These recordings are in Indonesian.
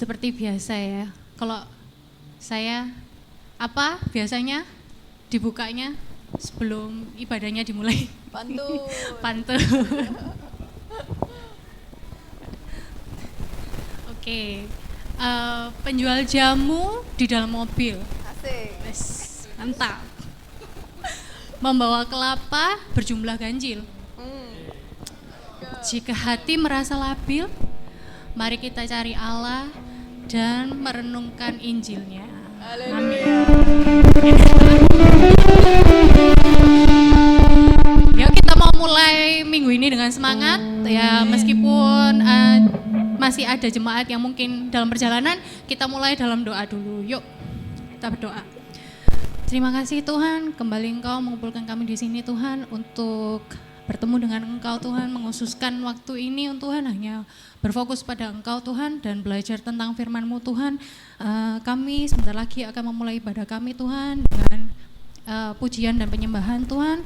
Seperti biasa ya, kalau saya biasanya dibukanya sebelum ibadahnya dimulai. Pantun. Pantun. Oke, penjual jamu di dalam mobil. Asik. Yes, mantap. Membawa kelapa berjumlah ganjil. Jika hati merasa labil, mari kita cari Allah dan merenungkan Injilnya. Haleluya. Yuk kita mau mulai minggu ini dengan semangat ya, meskipun masih ada jemaat yang mungkin dalam perjalanan, kita mulai dalam doa dulu. Yuk kita berdoa. Terima kasih Tuhan, kembali Engkau mengumpulkan kami di sini Tuhan untuk bertemu dengan Engkau Tuhan, menghususkan waktu ini Tuhan hanya berfokus pada Engkau Tuhan dan belajar tentang firman-Mu Tuhan. Kami sebentar lagi akan memulai ibadah kami Tuhan dengan pujian dan penyembahan Tuhan.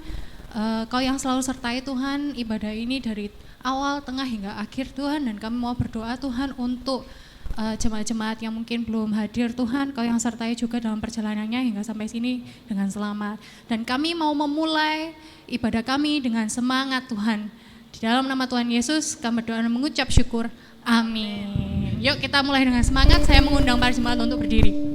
Kau yang selalu sertai Tuhan ibadah ini dari awal, tengah hingga akhir Tuhan, dan kami mau berdoa Tuhan untuk jemaat-jemaat yang mungkin belum hadir Tuhan, Kau yang sertai juga dalam perjalanannya hingga sampai sini dengan selamat. Dan kami mau memulai ibadah kami dengan semangat Tuhan. Di dalam nama Tuhan Yesus kami berdoa dan mengucap syukur. Amin. Yuk kita mulai dengan semangat. Saya mengundang para jemaat untuk berdiri.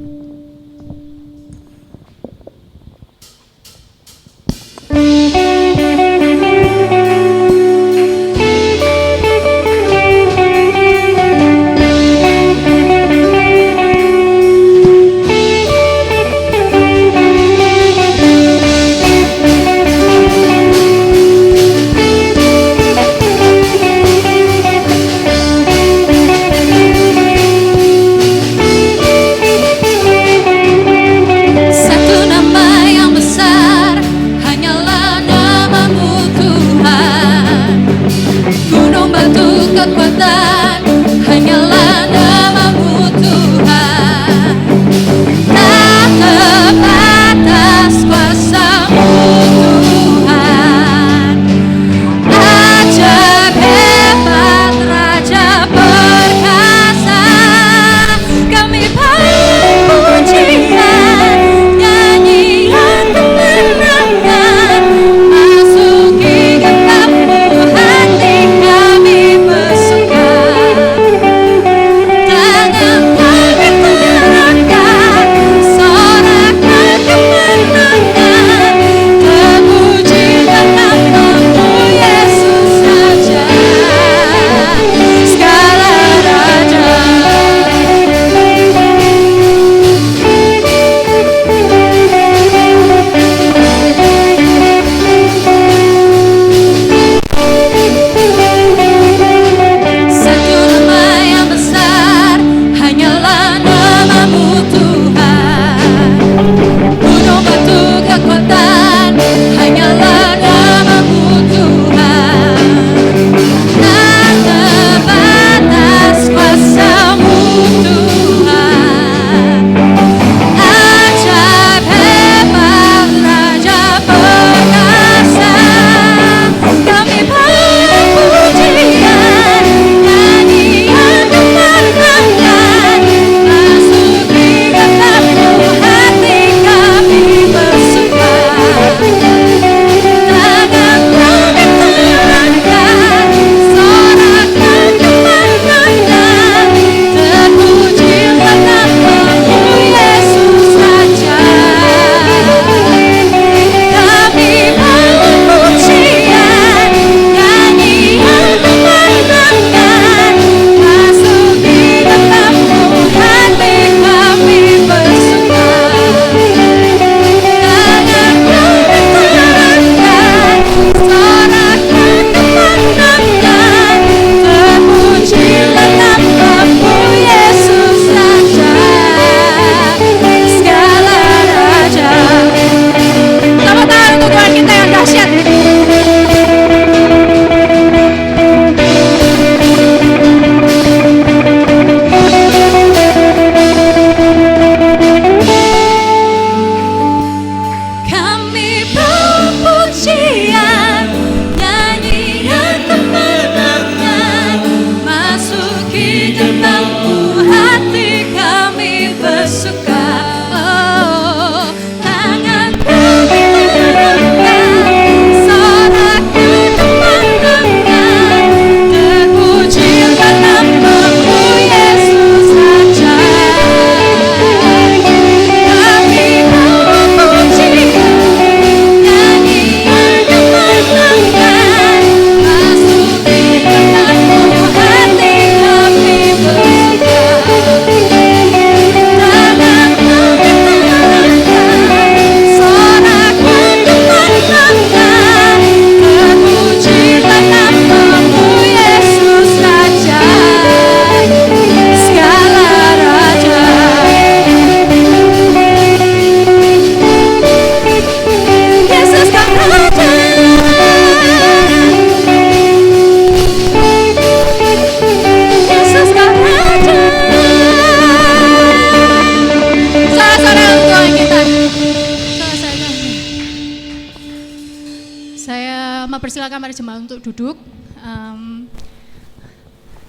Silakan para jemaah untuk duduk.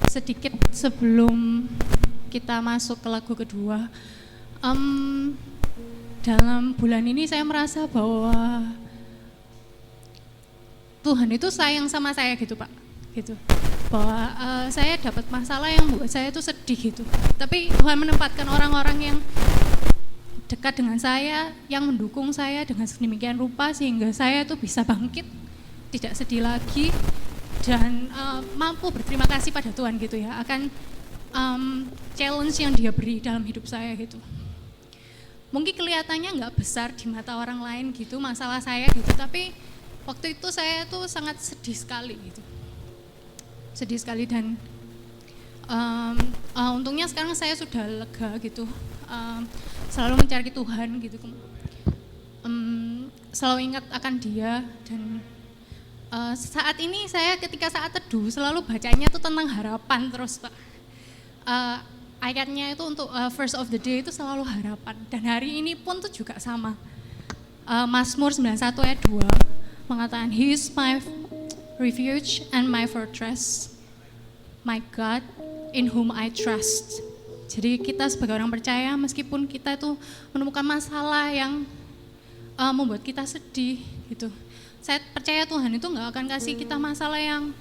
Sedikit sebelum kita masuk ke lagu kedua, dalam bulan ini saya merasa bahwa Tuhan itu sayang sama saya gitu Pak, gitu. Bahwa saya dapat masalah yang buat saya itu sedih gitu. Tapi Tuhan menempatkan orang-orang yang dekat dengan saya, yang mendukung saya dengan sedemikian rupa sehingga saya itu bisa bangkit, tidak sedih lagi, dan mampu berterima kasih pada Tuhan gitu ya akan challenge yang Dia beri dalam hidup saya gitu. Mungkin kelihatannya nggak besar di mata orang lain gitu masalah saya gitu, tapi waktu itu saya tuh sangat sedih sekali gitu, sedih sekali dan untungnya sekarang saya sudah lega gitu, selalu mencari Tuhan gitu, selalu ingat akan Dia dan saat ini saya ketika saat teduh selalu bacanya tuh tentang harapan terus Pak. Ayatnya itu untuk first of the day itu selalu harapan dan hari ini pun tuh juga sama. Mazmur 91 ayat 2 mengatakan He is my refuge and my fortress, my God in whom I trust. Jadi kita sebagai orang percaya meskipun kita itu menemukan masalah yang membuat kita sedih gitu, saya percaya Tuhan itu nggak akan kasih kita masalah yang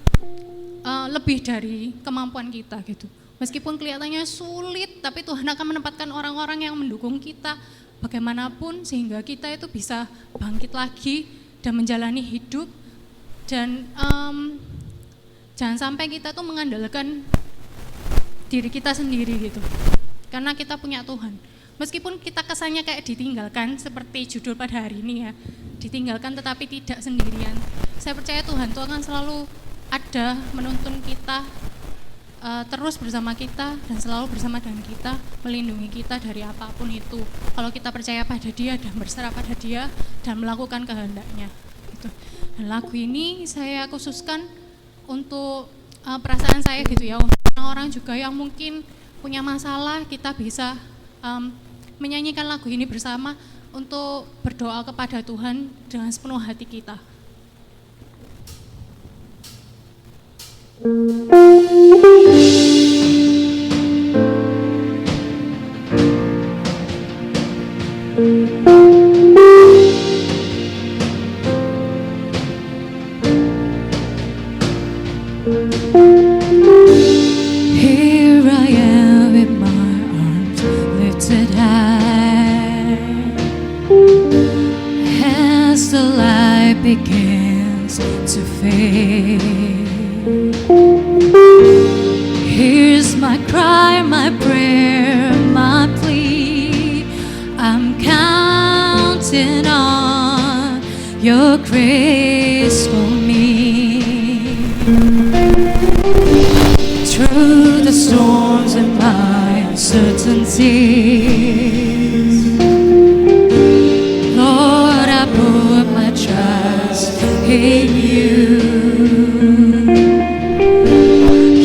lebih dari kemampuan kita gitu. Meskipun kelihatannya sulit, tapi Tuhan akan menempatkan orang-orang yang mendukung kita bagaimanapun sehingga kita itu bisa bangkit lagi dan menjalani hidup. Dan jangan sampai kita tuh mengandalkan diri kita sendiri gitu, karena kita punya Tuhan. Meskipun kita kesannya kayak ditinggalkan seperti judul pada hari ini ya, ditinggalkan tetapi tidak sendirian. Saya percaya Tuhan tuh akan selalu ada menuntun kita, terus bersama kita dan selalu bersama dengan kita, melindungi kita dari apapun itu. Kalau kita percaya pada Dia dan berserah pada Dia dan melakukan kehendaknya gitu. Dan lagu ini saya khususkan untuk perasaan saya gitu ya, untuk orang-orang juga yang mungkin punya masalah, kita bisa menyanyikan lagu ini bersama untuk berdoa kepada Tuhan dengan sepenuh hati kita. Here I am with my arms lifted high, as the light begins to fade. Here's my cry, my prayer, my plea. I'm counting on your grace for me. Through the storms and my uncertainties, Lord, I put my trust in you.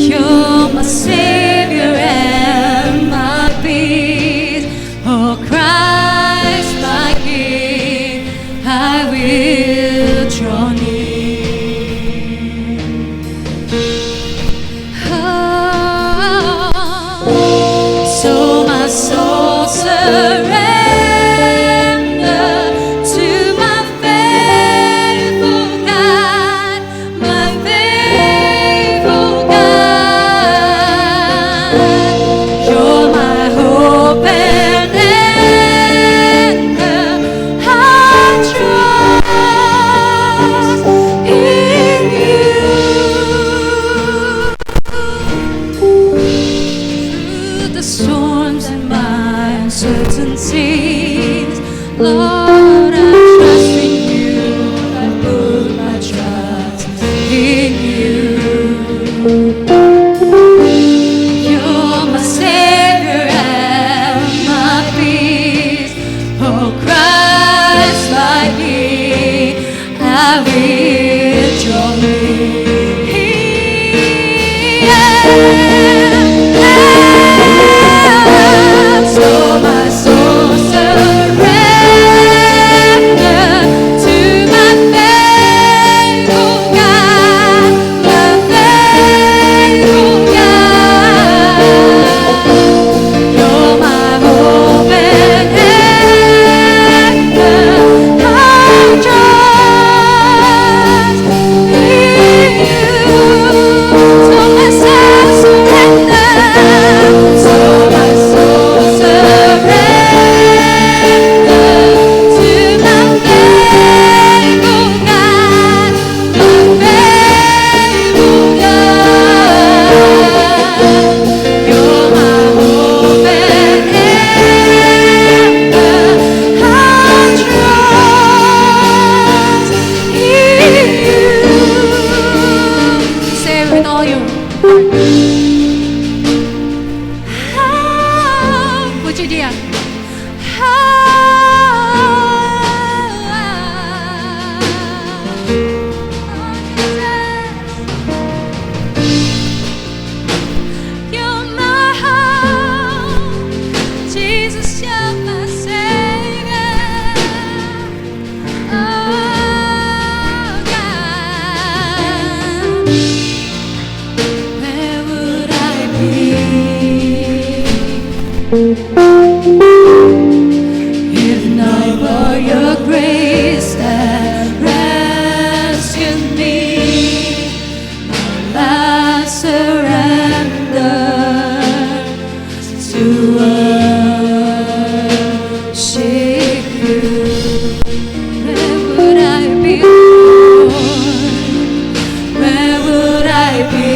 You're my Savior and my peace. Oh Christ, my King, I will draw near. So my soul surrender to my faithful God, my faithful God. You're my hope and anchor. I trust in you. Through the storms and my uncertainties, Lord, I trust in you. I put my trust in you. You're my Savior and my peace. Oh Christ, my King, I will draw near. So my soul surrender to my faithful God. all your heart. Puji dia. You're my hope, Jesus, you're my Savior. Oh God, where would I be if not for your grace that rescued me? I surrender to worship you. Where would I be, Lord? Where would I be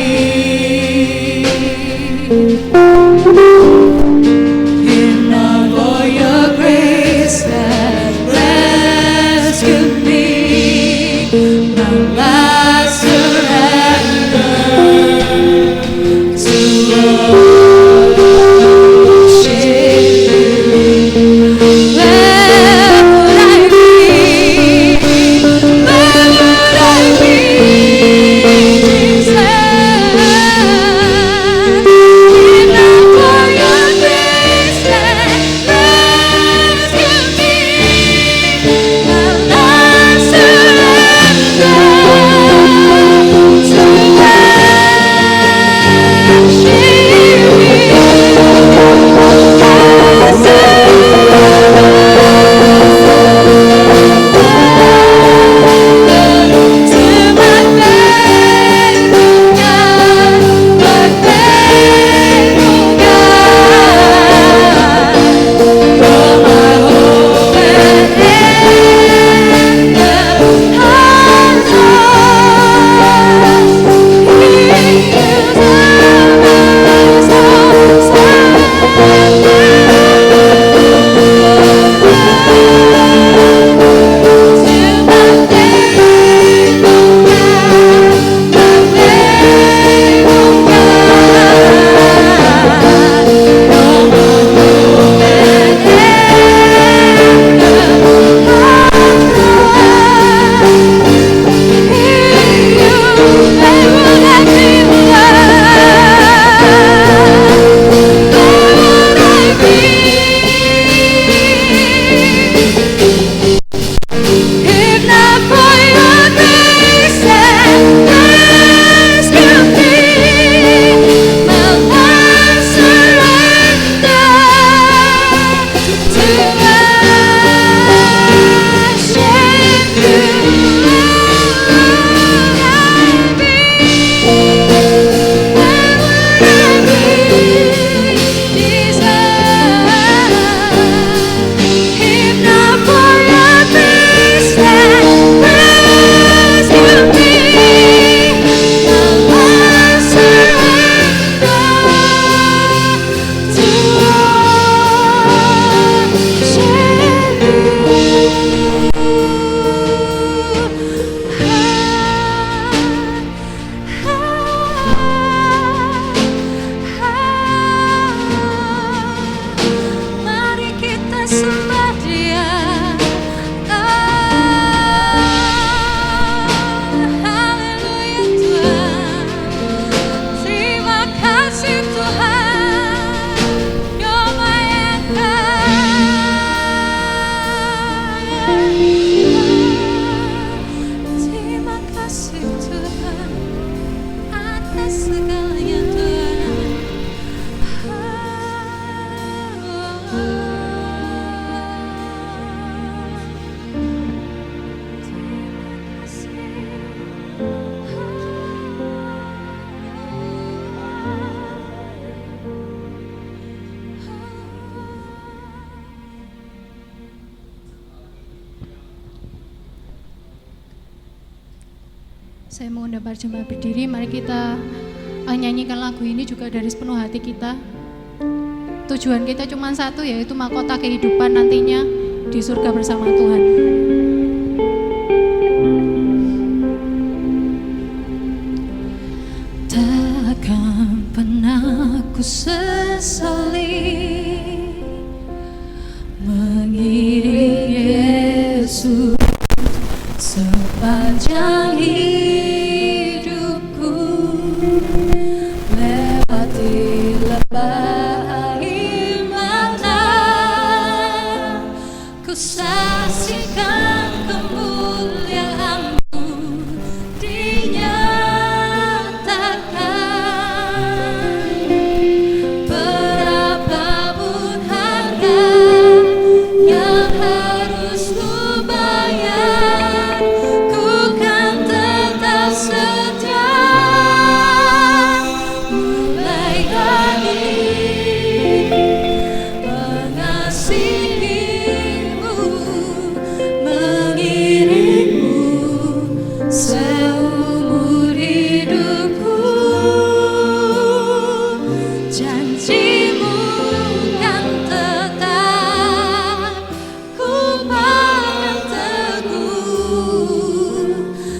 if not for your grace that rescued me? My life surrender to worship you. Where would I be? Where would I be, Jesus? If not for your grace that rescued me, my life surrender to Saya mau undang para jemaat berdiri, mari kita nyanyikan lagu ini juga dari sepenuh hati kita. Tujuan kita cuma satu, yaitu mahkota kehidupan nantinya di surga bersama Tuhan. Takkan pernah ku sesali mengiring Yesus sepanjang hidupku, lewati lebah air mata, ku saksikan kemuliaan-Mu dinyatakan. Berapapun harga yang harus ku bayar, ku kan tetap setia mulai lagi mengasihi-Mu, mengiring-Mu seumur hidupku. Janji-Mu kan tetap ku pegang teguh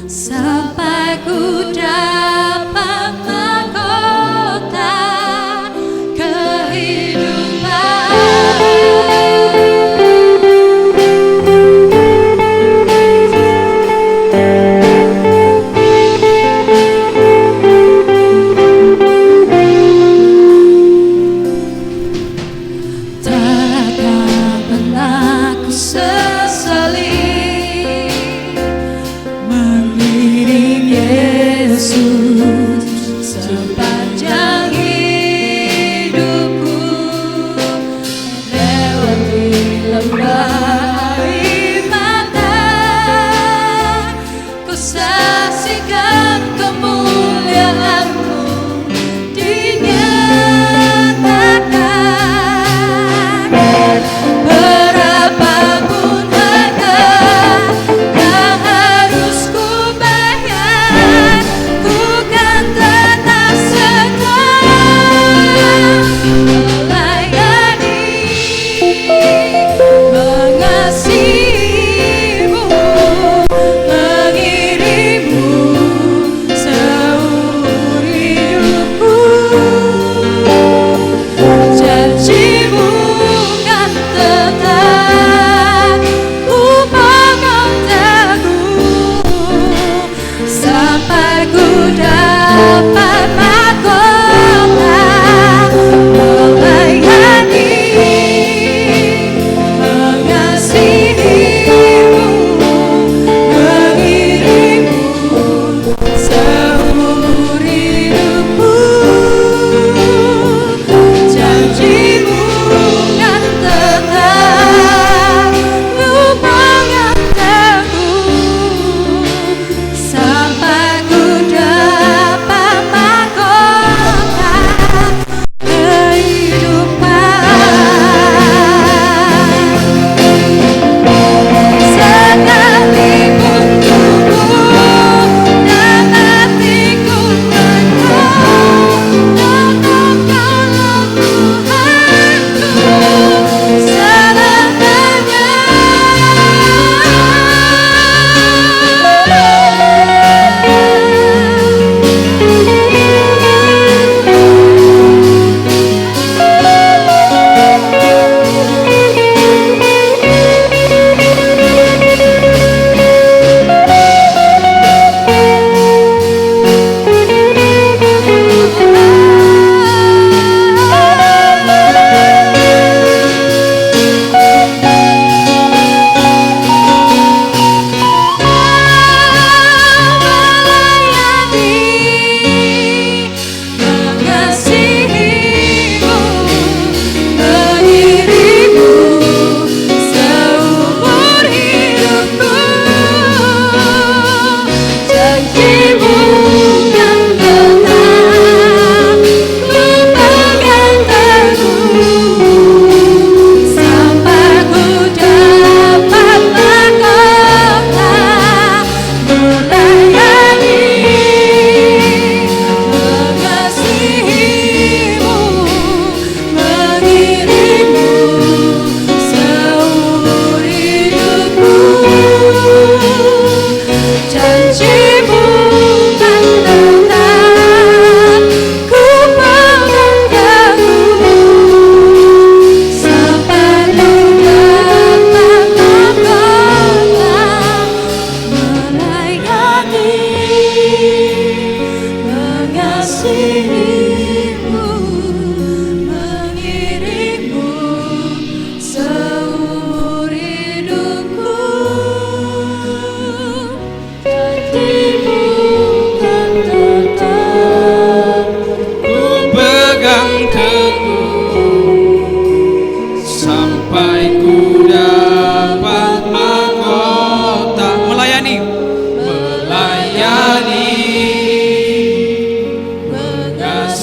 sampai ku dapat mahkota kehidupan. Takkan pernah ku sesali mengiring Yesus sepanjang hidupku, lewati lembah air mata, ku saksikan kemuliaan-Mu dinyatakan. Berapapun harga yang harus ku bayar, ku kan tetap setia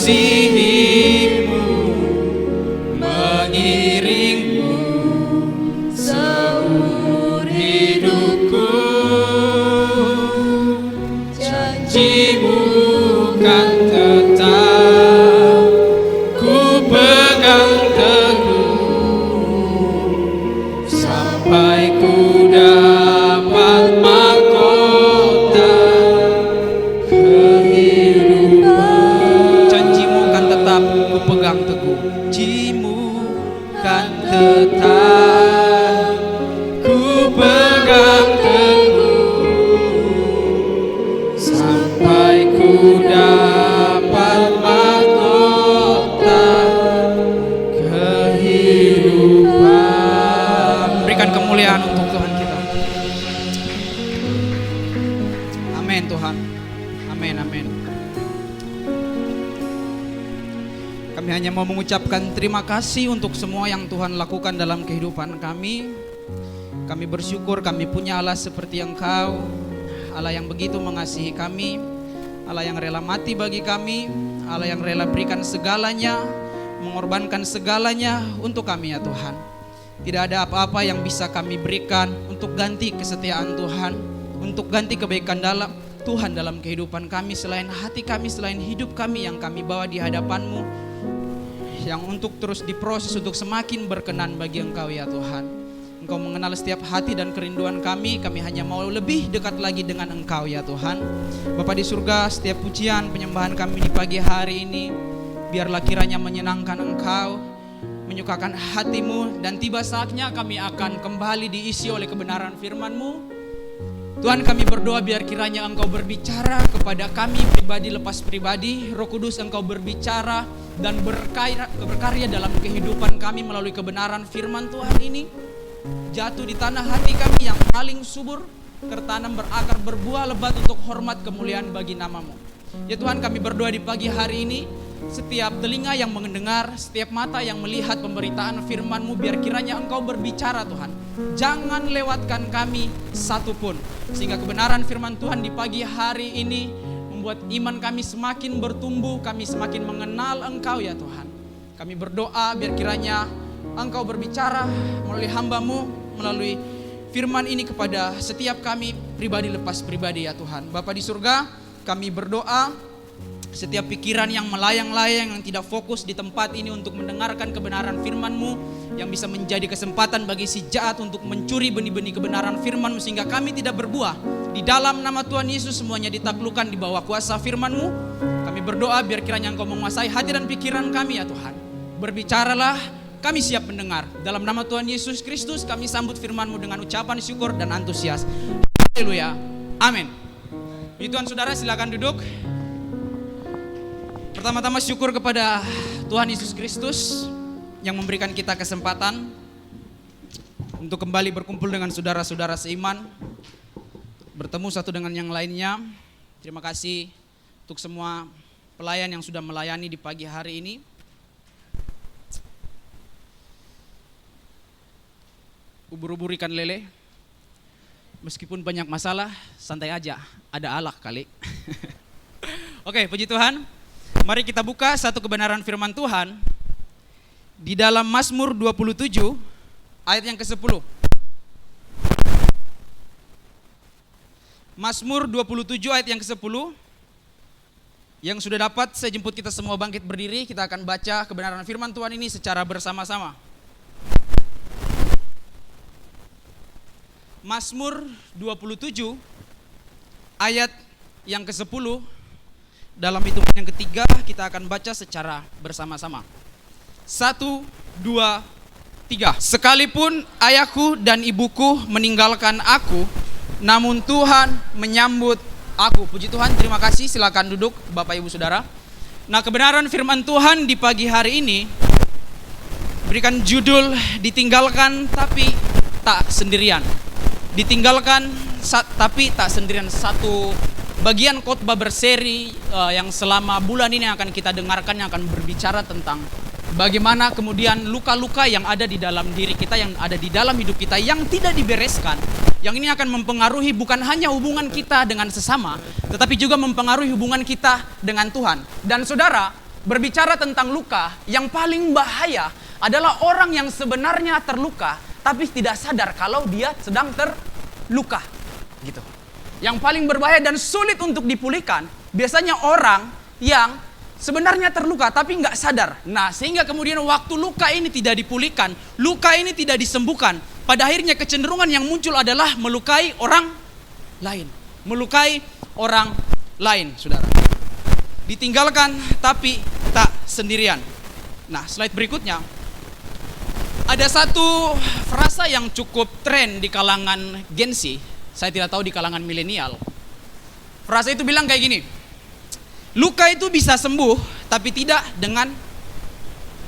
mengasihimu, mengiringmu seumur hidupku. Janjimu kan tetap ku pegang teguh, sampai ku dapat mahkota kehidupan. Janjimu kan tetap ku pegang teguh, janjimu kan tetap ku pegang teguh, sampai ku dapat mahkota kehidupan. Berikan kemuliaan untuk Tuhan kita. Amin Tuhan. Amin, amin. Kami hanya mau mengucapkan terima kasih untuk semua yang Tuhan lakukan dalam kehidupan kami. Kami bersyukur kami punya Allah seperti Engkau, Allah yang begitu mengasihi kami, Allah yang rela mati bagi kami, Allah yang rela berikan segalanya, mengorbankan segalanya untuk kami ya Tuhan. Tidak ada apa-apa yang bisa kami berikan untuk ganti kesetiaan Tuhan, untuk ganti kebaikan dalam Tuhan dalam kehidupan kami, selain hati kami, selain hidup kami yang kami bawa di hadapan-Mu, yang untuk terus diproses untuk semakin berkenan bagi Engkau ya Tuhan. Engkau mengenal setiap hati dan kerinduan kami hanya mau lebih dekat lagi dengan Engkau ya Tuhan. Bapa di surga, setiap pujian penyembahan kami di pagi hari ini biarlah kiranya menyenangkan Engkau, menyukakan hati-Mu, dan tiba saatnya kami akan kembali diisi oleh kebenaran firman-Mu. Tuhan, kami berdoa biar kiranya Engkau berbicara kepada kami pribadi lepas pribadi. Roh Kudus, Engkau berbicara dan berkarya dalam kehidupan kami melalui kebenaran firman Tuhan ini. Jatuh di tanah hati kami yang paling subur, tertanam berakar berbuah lebat untuk hormat kemuliaan bagi nama-Mu. Ya Tuhan, kami berdoa di pagi hari ini, setiap telinga yang mendengar, setiap mata yang melihat pemberitaan firman-Mu, biar kiranya Engkau berbicara Tuhan. Jangan lewatkan kami satupun, sehingga kebenaran firman Tuhan di pagi hari ini membuat iman kami semakin bertumbuh, kami semakin mengenal Engkau ya Tuhan. Kami berdoa biar kiranya Engkau berbicara melalui hamba-Mu, melalui firman ini kepada setiap kami pribadi lepas pribadi ya Tuhan. Bapa di surga, kami berdoa setiap pikiran yang melayang-layang, yang tidak fokus di tempat ini untuk mendengarkan kebenaran firman-Mu, yang bisa menjadi kesempatan bagi si jahat untuk mencuri benih-benih kebenaran firman-Mu sehingga kami tidak berbuah. Di dalam nama Tuhan Yesus semuanya ditaklukkan di bawah kuasa firman-Mu. Kami berdoa biar kiranya Engkau menguasai hati dan pikiran kami ya Tuhan. Berbicaralah, kami siap mendengar. Dalam nama Tuhan Yesus Kristus kami sambut firman-Mu dengan ucapan syukur dan antusias. Haleluya. Amin. Puji Tuhan saudara, silakan duduk. Pertama-tama syukur kepada Tuhan Yesus Kristus yang memberikan kita kesempatan untuk kembali berkumpul dengan saudara-saudara seiman, bertemu satu dengan yang lainnya. Terima kasih untuk semua pelayan yang sudah melayani di pagi hari ini. Ubur-ubur ikan lele, meskipun banyak masalah, santai aja, ada Allah kali. Oke, puji Tuhan. Mari kita buka satu kebenaran firman Tuhan di dalam Mazmur 27 ayat yang ke-10. Mazmur 27 ayat yang ke-10. Yang sudah dapat, saya jemput kita semua bangkit berdiri. Kita akan baca kebenaran firman Tuhan ini secara bersama-sama. Mazmur 27 ayat yang ke-10. Dalam hitungan yang ketiga kita akan baca secara bersama-sama. 1, 2, 3. Sekalipun ayahku dan ibuku meninggalkan aku, namun Tuhan menyambut aku. Puji Tuhan, terima kasih. Silakan duduk Bapak Ibu Saudara. Nah, kebenaran firman Tuhan di pagi hari ini berikan judul ditinggalkan tapi tak sendirian. Ditinggalkan tapi tak sendirian. Satu bagian khotbah berseri yang selama bulan ini akan kita dengarkan, yang akan berbicara tentang bagaimana kemudian luka-luka yang ada di dalam diri kita, yang ada di dalam hidup kita, yang tidak dibereskan. Yang ini akan mempengaruhi bukan hanya hubungan kita dengan sesama, tetapi juga mempengaruhi hubungan kita dengan Tuhan. Dan saudara, berbicara tentang luka, yang paling bahaya adalah orang yang sebenarnya terluka tapi tidak sadar kalau dia sedang terluka gitu. Yang paling berbahaya dan sulit untuk dipulihkan biasanya orang yang sebenarnya terluka tapi nggak sadar. Nah, sehingga kemudian waktu luka ini tidak dipulihkan, luka ini tidak disembuhkan, pada akhirnya kecenderungan yang muncul adalah melukai orang lain. Melukai orang lain, saudara. Ditinggalkan tapi tak sendirian. Nah, slide berikutnya. Ada satu frasa yang cukup tren di kalangan Gen Z. Saya tidak tahu di kalangan milenial. Frasa itu bilang kayak gini. Luka itu bisa sembuh tapi tidak dengan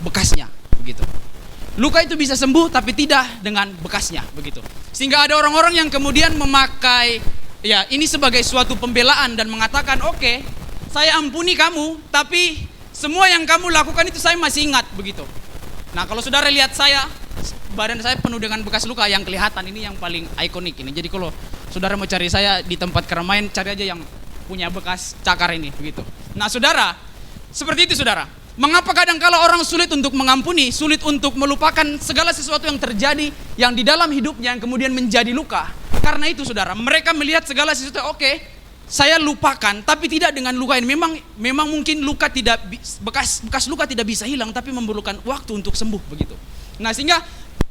bekasnya, begitu. Luka itu bisa sembuh tapi tidak dengan bekasnya, begitu. Sehingga ada orang-orang yang kemudian memakai ya ini sebagai suatu pembelaan dan mengatakan, "Oke, saya ampuni kamu, tapi semua yang kamu lakukan itu saya masih ingat," begitu. Nah, kalau saudara lihat saya, badan saya penuh dengan bekas luka yang kelihatan, ini yang paling ikonik ini. Jadi kalau saudara mau cari saya di tempat keramaian, cari aja yang punya bekas cakar ini, begitu. Nah, saudara, seperti itu saudara. Mengapa kadang-kala orang sulit untuk mengampuni, sulit untuk melupakan segala sesuatu yang terjadi yang di dalam hidupnya yang kemudian menjadi luka? Karena itu saudara, mereka melihat segala sesuatu, oke, saya lupakan, tapi tidak dengan luka ini. Memang mungkin luka tidak bekas luka tidak bisa hilang, tapi memerlukan waktu untuk sembuh, begitu. Nah, sehingga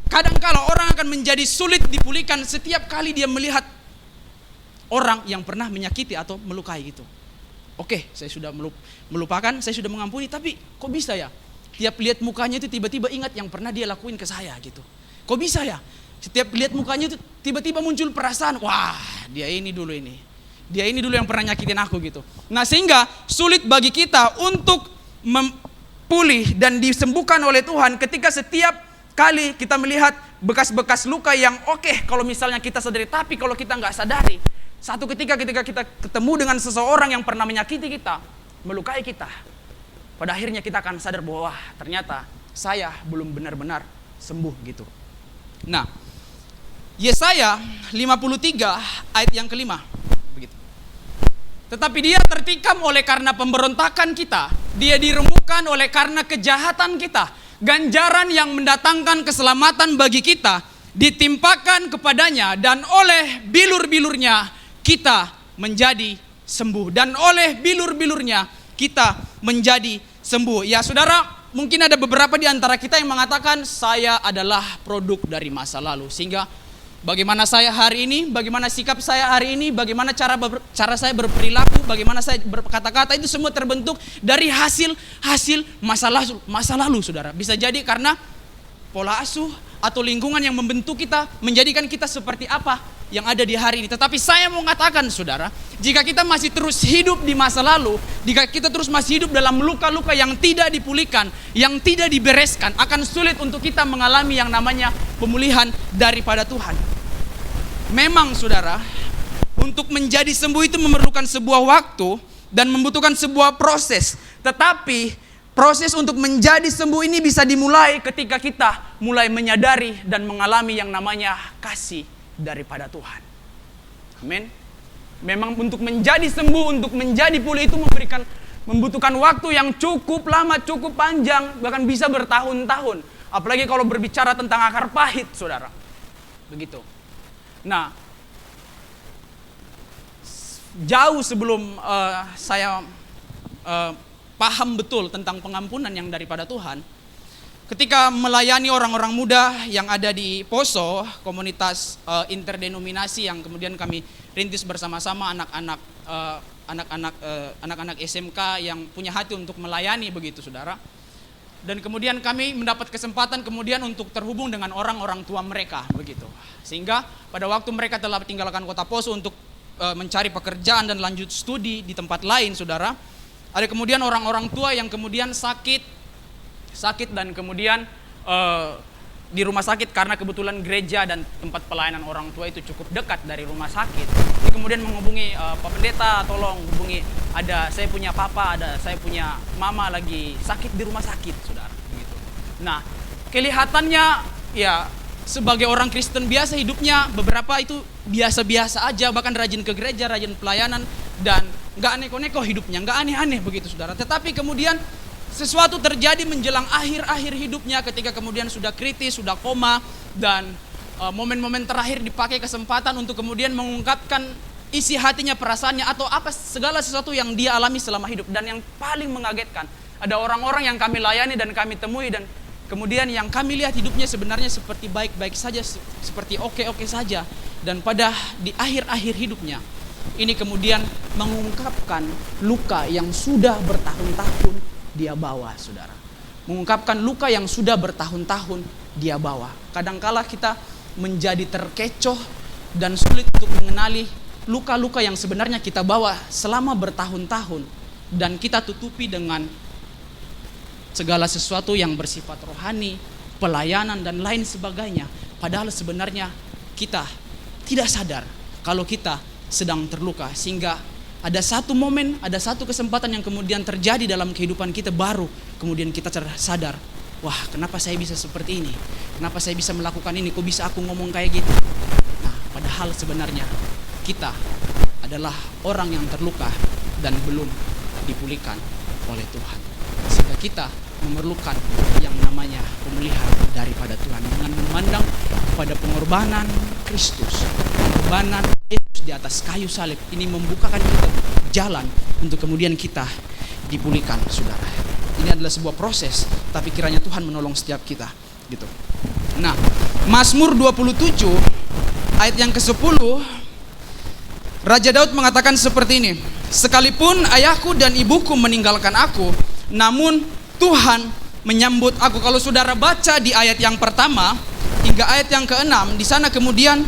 kadang-kala orang akan menjadi sulit dipulihkan setiap kali dia melihat orang yang pernah menyakiti atau melukai gitu. Oke, saya sudah melupakan, saya sudah mengampuni, tapi kok bisa ya? Tiap lihat mukanya itu tiba-tiba ingat yang pernah dia lakuin ke saya gitu. Kok bisa ya? Setiap lihat mukanya itu tiba-tiba muncul perasaan, wah, dia ini dulu yang pernah nyakitin aku gitu. Nah, sehingga sulit bagi kita untuk pulih dan disembuhkan oleh Tuhan ketika setiap kali kita melihat bekas-bekas luka yang oke, kalau misalnya kita sadari, tapi kalau kita nggak sadari, satu ketika kita ketemu dengan seseorang yang pernah menyakiti kita, melukai kita, pada akhirnya kita akan sadar bahwa ternyata saya belum benar-benar sembuh gitu. Nah, Yesaya 53 ayat yang kelima. Tetapi dia tertikam oleh karena pemberontakan kita, dia diremukkan oleh karena kejahatan kita. Ganjaran yang mendatangkan keselamatan bagi kita ditimpakan kepadanya, dan oleh bilur-bilurnya kita menjadi sembuh. Dan oleh bilur-bilurnya kita menjadi sembuh. Ya saudara, mungkin ada beberapa di antara kita yang mengatakan saya adalah produk dari masa lalu. Sehingga bagaimana saya hari ini, bagaimana sikap saya hari ini, bagaimana cara saya berperilaku, bagaimana saya berkata-kata, itu semua terbentuk dari hasil masa lalu, saudara. Bisa jadi karena pola asuh atau lingkungan yang membentuk kita, menjadikan kita seperti apa yang ada di hari ini. Tetapi saya mau mengatakan, saudara, jika kita masih terus hidup di masa lalu, jika kita terus masih hidup dalam luka-luka yang tidak dipulihkan, yang tidak dibereskan, akan sulit untuk kita mengalami yang namanya pemulihan daripada Tuhan. Memang, saudara, untuk menjadi sembuh itu memerlukan sebuah waktu dan membutuhkan sebuah proses. Tetapi proses untuk menjadi sembuh ini bisa dimulai ketika kita mulai menyadari dan mengalami yang namanya kasih daripada Tuhan. Amin. Memang untuk menjadi sembuh, untuk menjadi pulih itu membutuhkan waktu yang cukup lama, cukup panjang, bahkan bisa bertahun-tahun. Apalagi kalau berbicara tentang akar pahit, saudara. Begitu. Nah, jauh sebelum saya paham betul tentang pengampunan yang daripada Tuhan, ketika melayani orang-orang muda yang ada di Poso, komunitas interdenominasi yang kemudian kami rintis bersama-sama, anak-anak SMK yang punya hati untuk melayani, begitu saudara. Dan kemudian kami mendapat kesempatan kemudian untuk terhubung dengan orang-orang tua mereka, begitu. Sehingga pada waktu mereka telah tinggalkan kota Poso untuk mencari pekerjaan dan lanjut studi di tempat lain, saudara, ada kemudian orang-orang tua yang kemudian sakit dan kemudian di rumah sakit karena kebetulan gereja dan tempat pelayanan orang tua itu cukup dekat dari rumah sakit. Jadi kemudian menghubungi Pak Pendeta, tolong hubungi, saya punya papa, saya punya mama lagi sakit di rumah sakit, saudara. Begitu. Nah, kelihatannya ya sebagai orang Kristen biasa hidupnya beberapa itu biasa-biasa aja, bahkan rajin ke gereja, rajin pelayanan, dan nggak neko-neko hidupnya, nggak aneh-aneh begitu, saudara. Tetapi kemudian sesuatu terjadi menjelang akhir-akhir hidupnya ketika kemudian sudah kritis, sudah koma, dan momen-momen terakhir dipakai kesempatan untuk kemudian mengungkapkan isi hatinya, perasaannya, atau apa segala sesuatu yang dia alami selama hidup. Dan yang paling mengagetkan, ada orang-orang yang kami layani dan kami temui, dan kemudian yang kami lihat hidupnya sebenarnya seperti baik-baik saja, seperti oke-oke saja. Dan pada di akhir-akhir hidupnya, ini kemudian mengungkapkan luka yang sudah bertahun-tahun dia bawa, saudara. Mengungkapkan luka yang sudah bertahun-tahun dia bawa. Kadangkala kita menjadi terkecoh dan sulit untuk mengenali luka-luka yang sebenarnya kita bawa selama bertahun-tahun, dan kita tutupi dengan segala sesuatu yang bersifat rohani, pelayanan dan lain sebagainya. Padahal sebenarnya kita tidak sadar kalau kita sedang terluka, sehingga ada satu momen, ada satu kesempatan yang kemudian terjadi dalam kehidupan kita, baru kemudian kita sadar, wah, kenapa saya bisa seperti ini? Kenapa saya bisa melakukan ini? Kok bisa aku ngomong kayak gitu? Nah, padahal sebenarnya kita adalah orang yang terluka dan belum dipulihkan oleh Tuhan. Sehingga kita memerlukan yang namanya pemulihan daripada Tuhan, dengan memandang pada pengorbanan Kristus, pengorbanan Yesus di atas kayu salib. Ini membukakan kita jalan untuk kemudian kita dipulihkan, saudara. Ini adalah sebuah proses, tapi kiranya Tuhan menolong setiap kita, gitu. Nah, Mazmur 27 ayat yang ke-10, Raja Daud mengatakan seperti ini, sekalipun ayahku dan ibuku meninggalkan aku, namun Tuhan menyambut aku. Kalau saudara baca di ayat yang pertama hingga ayat yang ke-6, di sana kemudian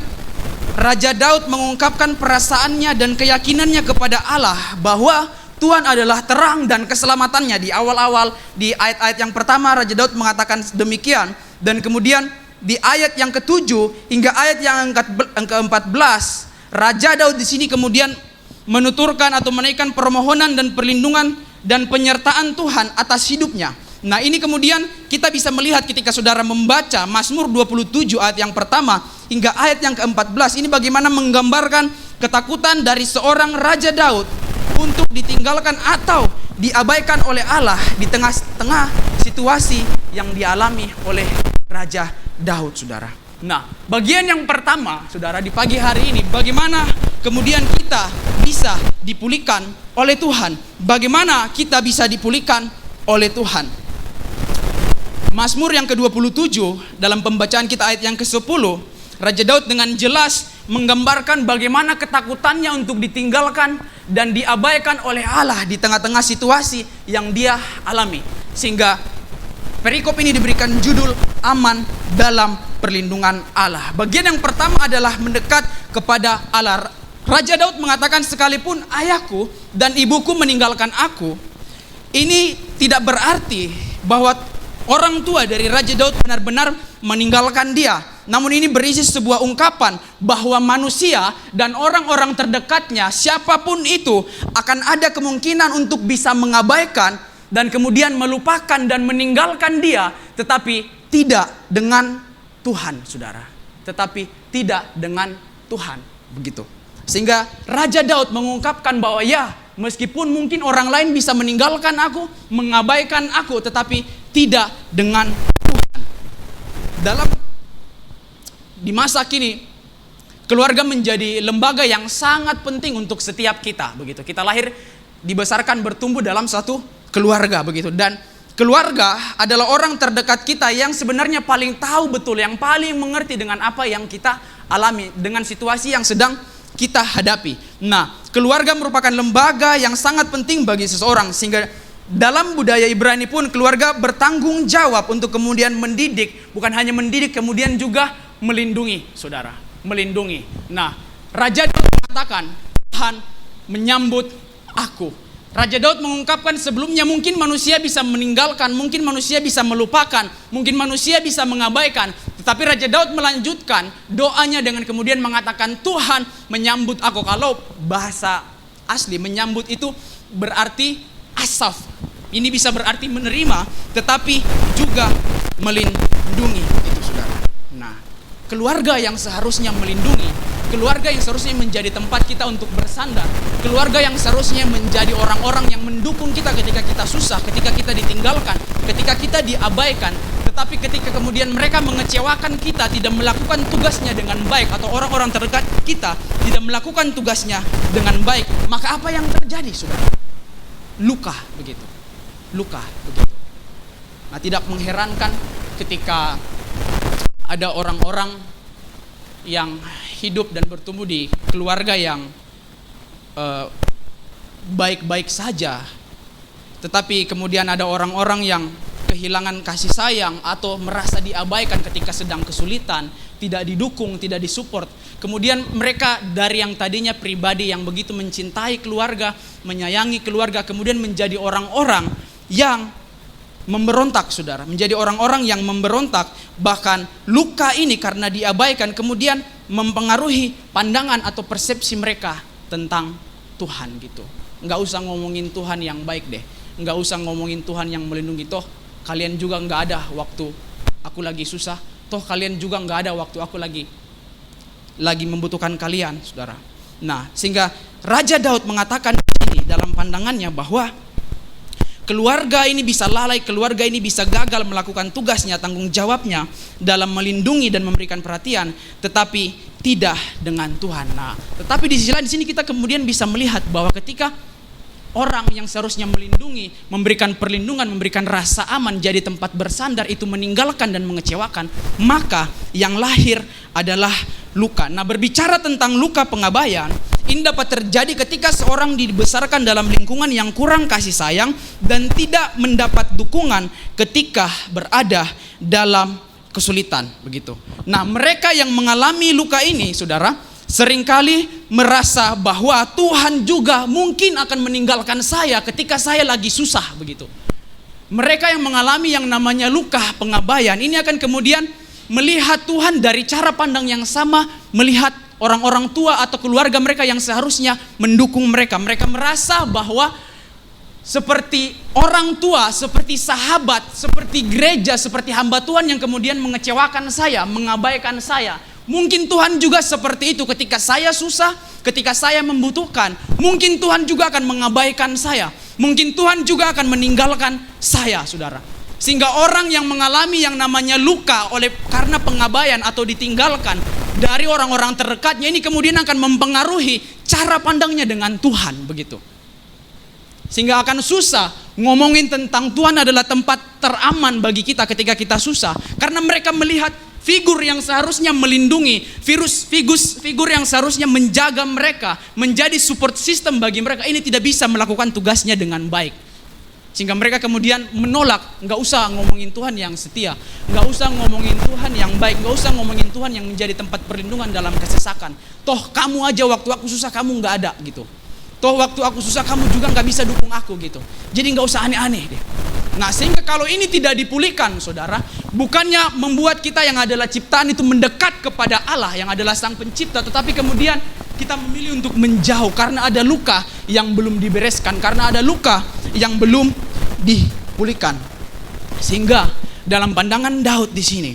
Raja Daud mengungkapkan perasaannya dan keyakinannya kepada Allah bahwa Tuhan adalah terang dan keselamatannya. Di awal-awal, di ayat-ayat yang pertama, Raja Daud mengatakan demikian. Dan kemudian di ayat yang ke-7 hingga ayat yang ke-14, Raja Daud di sini kemudian menuturkan atau menaikkan permohonan dan perlindungan dan penyertaan Tuhan atas hidupnya. Nah, ini kemudian kita bisa melihat ketika saudara membaca Mazmur 27 ayat yang pertama hingga ayat yang ke-14, ini bagaimana menggambarkan ketakutan dari seorang Raja Daud untuk ditinggalkan atau diabaikan oleh Allah di tengah-tengah situasi yang dialami oleh Raja Daud, saudara. Nah, bagian yang pertama, saudara, di pagi hari ini, bagaimana kemudian kita bisa dipulihkan oleh Tuhan. Bagaimana kita bisa dipulihkan oleh Tuhan. Mazmur yang ke-27, dalam pembacaan kita ayat yang ke-10, Raja Daud dengan jelas menggambarkan bagaimana ketakutannya untuk ditinggalkan dan diabaikan oleh Allah di tengah-tengah situasi yang dia alami. Sehingga perikop ini diberikan judul aman dalam perlindungan Allah. Bagian yang pertama adalah mendekat kepada Allah. Raja Daud mengatakan, sekalipun ayahku dan ibuku meninggalkan aku, ini tidak berarti bahwa orang tua dari Raja Daud benar-benar meninggalkan dia. Namun ini berisi sebuah ungkapan bahwa manusia dan orang-orang terdekatnya, siapapun itu, akan ada kemungkinan untuk bisa mengabaikan dan kemudian melupakan dan meninggalkan dia, tetapi tidak dengan Tuhan, saudara. Tetapi tidak dengan Tuhan, begitu. Sehingga Raja Daud mengungkapkan bahwa ya, meskipun mungkin orang lain bisa meninggalkan aku, mengabaikan aku, tetapi tidak dengan Tuhan. Di masa kini, keluarga menjadi lembaga yang sangat penting untuk setiap kita, begitu. Kita lahir, dibesarkan, bertumbuh dalam satu keluarga, begitu. Dan keluarga adalah orang terdekat kita yang sebenarnya paling tahu betul, yang paling mengerti dengan apa yang kita alami, dengan situasi yang sedang kita hadapi. Nah, keluarga merupakan lembaga yang sangat penting bagi seseorang, sehingga dalam budaya Ibrani pun keluarga bertanggung jawab untuk kemudian mendidik, bukan hanya mendidik, kemudian juga melindungi, saudara, melindungi. Nah, Raja Daud mengatakan, Tuhan menyambut aku. Raja Daud mengungkapkan sebelumnya mungkin manusia bisa meninggalkan, mungkin manusia bisa melupakan, mungkin manusia bisa mengabaikan. Tetapi Raja Daud melanjutkan doanya dengan kemudian mengatakan, Tuhan menyambut aku. Kalau bahasa asli menyambut itu berarti asaf. Ini bisa berarti menerima, tetapi juga melindungi, itu saudara. Nah, keluarga yang seharusnya melindungi keluarga yang seharusnya menjadi tempat kita untuk bersandar, keluarga yang seharusnya menjadi orang-orang yang mendukung kita ketika kita susah, ketika kita ditinggalkan, ketika kita diabaikan. Tetapi ketika kemudian mereka mengecewakan kita, tidak melakukan tugasnya dengan baik, atau orang-orang terdekat kita tidak melakukan tugasnya dengan baik, maka apa yang terjadi, saudara? Luka begitu. Luka begitu. Nah, tidak mengherankan ketika ada orang-orang yang hidup dan bertumbuh di keluarga yang baik-baik saja, tetapi kemudian ada orang-orang yang kehilangan kasih sayang atau merasa diabaikan ketika sedang kesulitan, tidak didukung, tidak disupport. Kemudian mereka dari yang tadinya pribadi yang begitu mencintai keluarga, menyayangi keluarga, kemudian menjadi orang-orang yang memberontak, saudara, menjadi orang-orang yang memberontak. Bahkan luka ini karena diabaikan kemudian mempengaruhi pandangan atau persepsi mereka tentang Tuhan gitu. Nggak usah ngomongin Tuhan yang baik deh, nggak usah ngomongin Tuhan yang melindungi, toh kalian juga nggak ada waktu aku lagi susah, toh kalian juga nggak ada waktu aku lagi membutuhkan kalian, saudara. Nah, sehingga Raja Daud mengatakan ini dalam pandangannya bahwa keluarga ini bisa lalai, keluarga ini bisa gagal melakukan tugasnya, tanggung jawabnya dalam melindungi dan memberikan perhatian, tetapi tidak dengan Tuhan. Nah, tetapi di sisi lain di sini kita kemudian bisa melihat bahwa ketika orang yang seharusnya melindungi, memberikan perlindungan, memberikan rasa aman, jadi tempat bersandar itu meninggalkan dan mengecewakan, maka yang lahir adalah luka. Nah, berbicara tentang luka pengabaian, ini dapat terjadi ketika seorang dibesarkan dalam lingkungan yang kurang kasih sayang dan tidak mendapat dukungan ketika berada dalam kesulitan, begitu. Nah, mereka yang mengalami luka ini, saudara, seringkali merasa bahwa Tuhan juga mungkin akan meninggalkan saya ketika saya lagi susah, begitu. Mereka yang mengalami yang namanya luka pengabaian ini akan kemudian melihat Tuhan dari cara pandang yang sama, melihat orang-orang tua atau keluarga mereka yang seharusnya mendukung mereka. Mereka merasa bahwa seperti orang tua, seperti sahabat, seperti gereja, seperti hamba Tuhan yang kemudian mengecewakan saya, mengabaikan saya. Mungkin Tuhan juga seperti itu ketika saya susah, ketika saya membutuhkan. Mungkin Tuhan juga akan mengabaikan saya. Mungkin Tuhan juga akan meninggalkan saya, saudara. Sehingga orang yang mengalami yang namanya luka karena pengabaian atau ditinggalkan dari orang-orang terdekatnya ini kemudian akan mempengaruhi cara pandangnya dengan Tuhan, begitu. Sehingga akan susah ngomongin tentang Tuhan adalah tempat teraman bagi kita ketika kita susah, karena mereka melihat figur yang seharusnya melindungi, figur yang seharusnya menjaga mereka, menjadi support system bagi mereka, ini tidak bisa melakukan tugasnya dengan baik. Sehingga mereka kemudian menolak, nggak usah ngomongin Tuhan yang setia, nggak usah ngomongin Tuhan yang baik, nggak usah ngomongin Tuhan yang menjadi tempat perlindungan dalam kesesakan. Toh kamu aja waktu aku susah kamu nggak ada gitu. Toh waktu aku susah kamu juga nggak bisa dukung aku gitu. Jadi nggak usah aneh-aneh deh. Nah, sehingga kalau ini tidak dipulihkan, saudara, bukannya membuat kita yang adalah ciptaan itu mendekat kepada Allah yang adalah Sang Pencipta, tetapi kemudian kita memilih untuk menjauh karena ada luka yang belum dibereskan, karena ada luka yang belum dipulihkan. Sehingga dalam pandangan Daud di sini,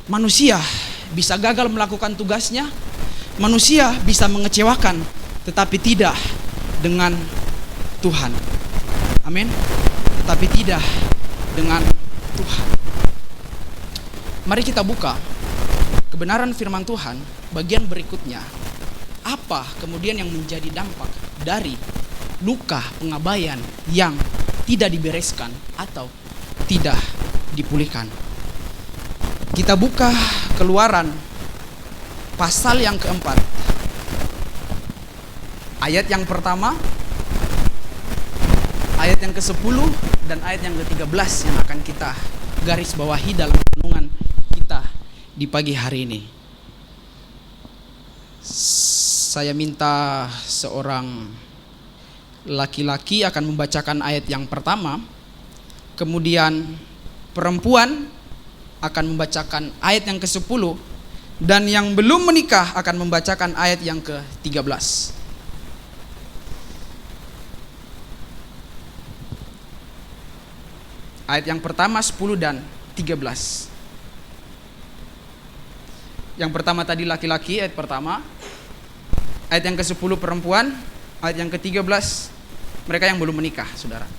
manusia bisa gagal melakukan tugasnya, manusia bisa mengecewakan, tetapi tidak dengan Tuhan. Amin. Tetapi tidak dengan Tuhan. Mari kita buka kebenaran firman Tuhan bagian berikutnya. Apa kemudian yang menjadi dampak dari luka pengabaian yang tidak dibereskan atau tidak dipulihkan? Kita buka Keluaran pasal yang keempat, ayat yang pertama, ayat yang ke-10 dan ayat yang ke-13 yang akan kita garis bawahi dalam renungan kita di pagi hari ini. Saya minta seorang laki-laki akan membacakan ayat yang pertama, kemudian perempuan akan membacakan ayat yang ke-10, dan yang belum menikah akan membacakan ayat yang ke-13. Ayat yang pertama 10 dan 13. Yang pertama tadi laki-laki, ayat pertama. Ayat yang ke-10 perempuan, ayat yang ke-13 mereka yang belum menikah, saudara.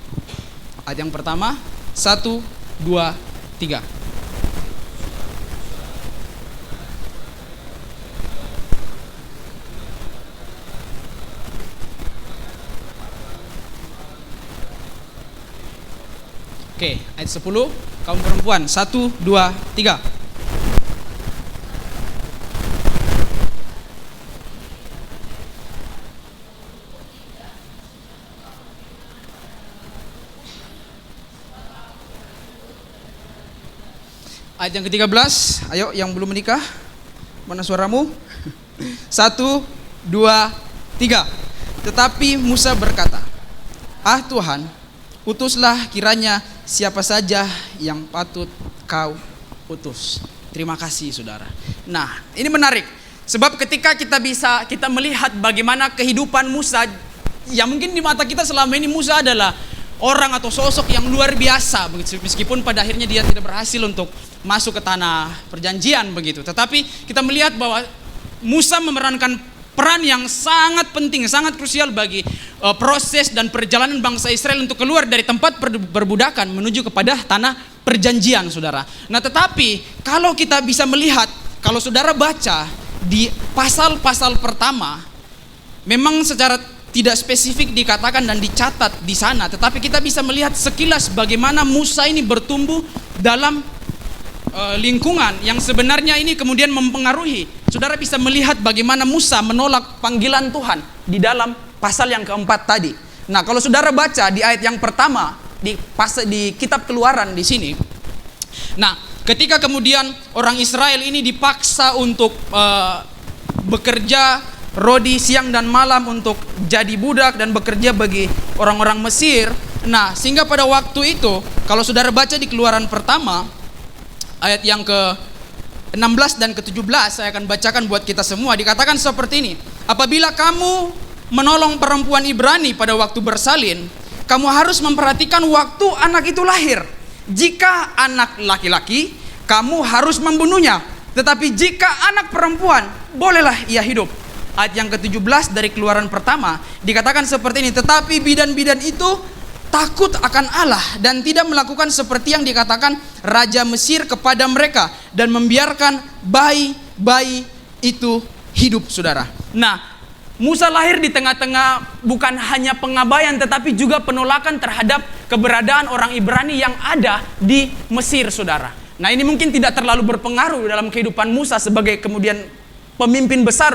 Ayat yang pertama, 1, 2, 3. Oke, ayat 10, kaum perempuan, 1, 2, 3. Ayat yang ke-13, ayo yang belum menikah, mana suaramu? 1, 2, 3. Tetapi Musa berkata, "Ah Tuhan, utuslah kiranya siapa saja yang patut kau utus." Terima kasih saudara. Nah, ini menarik. Sebab ketika kita melihat bagaimana kehidupan Musa, yang mungkin di mata kita selama ini Musa adalah orang atau sosok yang luar biasa, meskipun pada akhirnya dia tidak berhasil untuk masuk ke tanah perjanjian begitu. Tetapi kita melihat bahwa Musa memerankan peran yang sangat penting, sangat krusial bagi proses dan perjalanan bangsa Israel untuk keluar dari tempat perbudakan menuju kepada tanah perjanjian, saudara. Nah, tetapi kalau kita bisa melihat, kalau saudara baca di pasal-pasal pertama, memang secara tidak spesifik dikatakan dan dicatat di sana, tetapi kita bisa melihat sekilas bagaimana Musa ini bertumbuh dalam lingkungan yang sebenarnya ini kemudian mempengaruhi. Saudara bisa melihat bagaimana Musa menolak panggilan Tuhan di dalam pasal yang keempat tadi. Nah, kalau saudara baca di ayat yang pertama di kitab Keluaran di sini. Nah, ketika kemudian orang Israel ini dipaksa untuk bekerja rodi siang dan malam untuk jadi budak dan bekerja bagi orang-orang Mesir. Nah, sehingga pada waktu itu kalau saudara baca di Keluaran pertama ayat yang ke-16 dan ke-17, saya akan bacakan buat kita semua. Dikatakan seperti ini, "Apabila kamu menolong perempuan Ibrani pada waktu bersalin, kamu harus memperhatikan waktu anak itu lahir. Jika anak laki-laki, kamu harus membunuhnya. Tetapi jika anak perempuan, bolehlah ia hidup." Ayat yang ke-17 dari Keluaran pertama dikatakan seperti ini, "Tetapi bidan-bidan itu takut akan Allah dan tidak melakukan seperti yang dikatakan Raja Mesir kepada mereka dan membiarkan bayi-bayi itu hidup," saudara. Nah, Musa lahir di tengah-tengah bukan hanya pengabaian tetapi juga penolakan terhadap keberadaan orang Ibrani yang ada di Mesir, saudara. Nah, ini mungkin tidak terlalu berpengaruh dalam kehidupan Musa sebagai kemudian pemimpin besar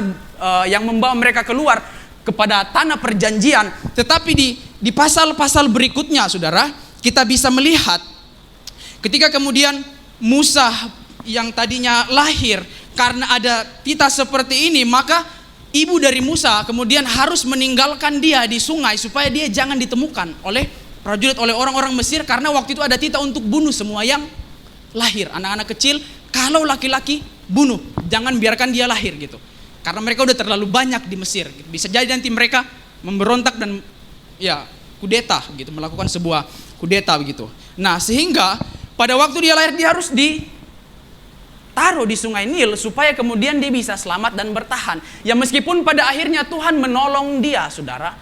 yang membawa mereka keluar kepada tanah perjanjian. Tetapi di pasal-pasal berikutnya, saudara, kita bisa melihat ketika kemudian Musa yang tadinya lahir karena ada titah seperti ini, maka ibu dari Musa kemudian harus meninggalkan dia di sungai supaya dia jangan ditemukan oleh prajurit, oleh orang-orang Mesir, karena waktu itu ada titah untuk bunuh semua yang lahir, anak-anak kecil. Kalau laki-laki, bunuh, jangan biarkan dia lahir gitu. Karena mereka udah terlalu banyak di Mesir. Bisa jadi nanti mereka memberontak dan ya kudeta gitu, melakukan sebuah kudeta begitu. Nah, sehingga pada waktu dia lahir dia harus ditaruh di Sungai Nil supaya kemudian dia bisa selamat dan bertahan. Ya meskipun pada akhirnya Tuhan menolong dia, saudara.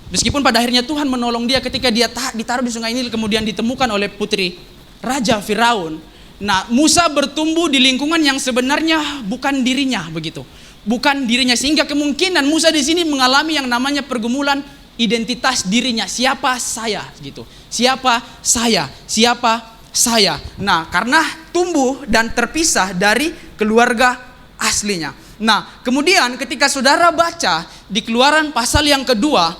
Meskipun pada akhirnya Tuhan menolong dia ketika dia ditaruh di Sungai Nil kemudian ditemukan oleh putri Raja Firaun. Nah, Musa bertumbuh di lingkungan yang sebenarnya bukan dirinya begitu. Bukan dirinya, sehingga kemungkinan Musa di sini mengalami yang namanya pergumulan identitas dirinya. Siapa saya gitu. Siapa saya? Siapa saya? Nah, karena tumbuh dan terpisah dari keluarga aslinya. Nah, kemudian ketika saudara baca di Keluaran pasal yang kedua,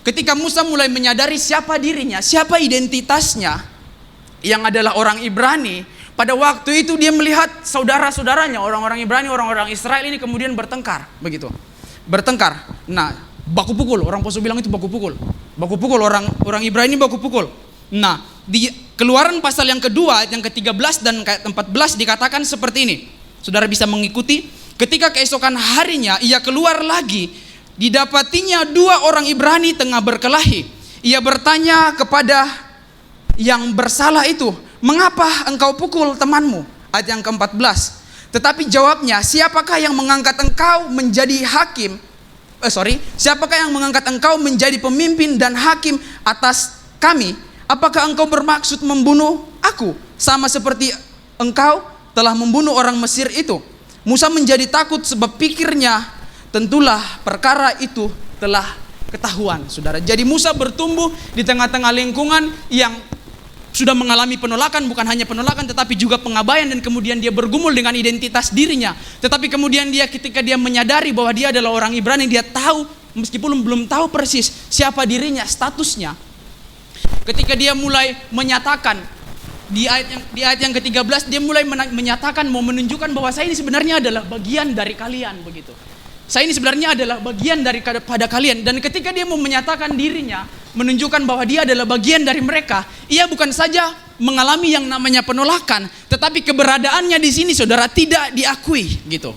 ketika Musa mulai menyadari siapa dirinya, siapa identitasnya, yang adalah orang Ibrani. Pada waktu itu dia melihat saudara-saudaranya, orang-orang Ibrani, orang-orang Israel ini kemudian bertengkar, begitu. Bertengkar. Nah, baku pukul, orang Poso bilang itu baku pukul. Baku pukul, orang Ibrani baku pukul. Nah, di Keluaran pasal yang kedua, yang ke-13 dan ke-14 dikatakan seperti ini. Saudara bisa mengikuti. Ketika keesokan harinya ia keluar lagi, didapatinya dua orang Ibrani tengah berkelahi. Ia bertanya kepada yang bersalah itu, "Mengapa engkau pukul temanmu?" Ayat yang ke-14. Tetapi jawabnya, "Siapakah yang mengangkat engkau menjadi hakim Siapakah yang mengangkat engkau menjadi pemimpin dan hakim atas kami? Apakah engkau bermaksud membunuh aku sama seperti engkau telah membunuh orang Mesir itu?" Musa menjadi takut sebab pikirnya, tentulah perkara itu telah ketahuan, saudara. Jadi Musa bertumbuh di tengah-tengah lingkungan yang sudah mengalami penolakan, bukan hanya penolakan tetapi juga pengabaian, dan kemudian dia bergumul dengan identitas dirinya. Tetapi kemudian ketika dia menyadari bahwa dia adalah orang Ibrani, dia tahu meskipun belum tahu persis siapa dirinya, statusnya. Ketika dia mulai menyatakan di ayat yang ke-13, dia mulai menyatakan, mau menunjukkan bahwa saya ini sebenarnya adalah bagian dari kalian, begitu. Saya ini sebenarnya adalah bagian daripada kalian. Dan ketika dia mau menyatakan dirinya, menunjukkan bahwa dia adalah bagian dari mereka, ia bukan saja mengalami yang namanya penolakan, tetapi keberadaannya di sini, saudara, tidak diakui, gitu.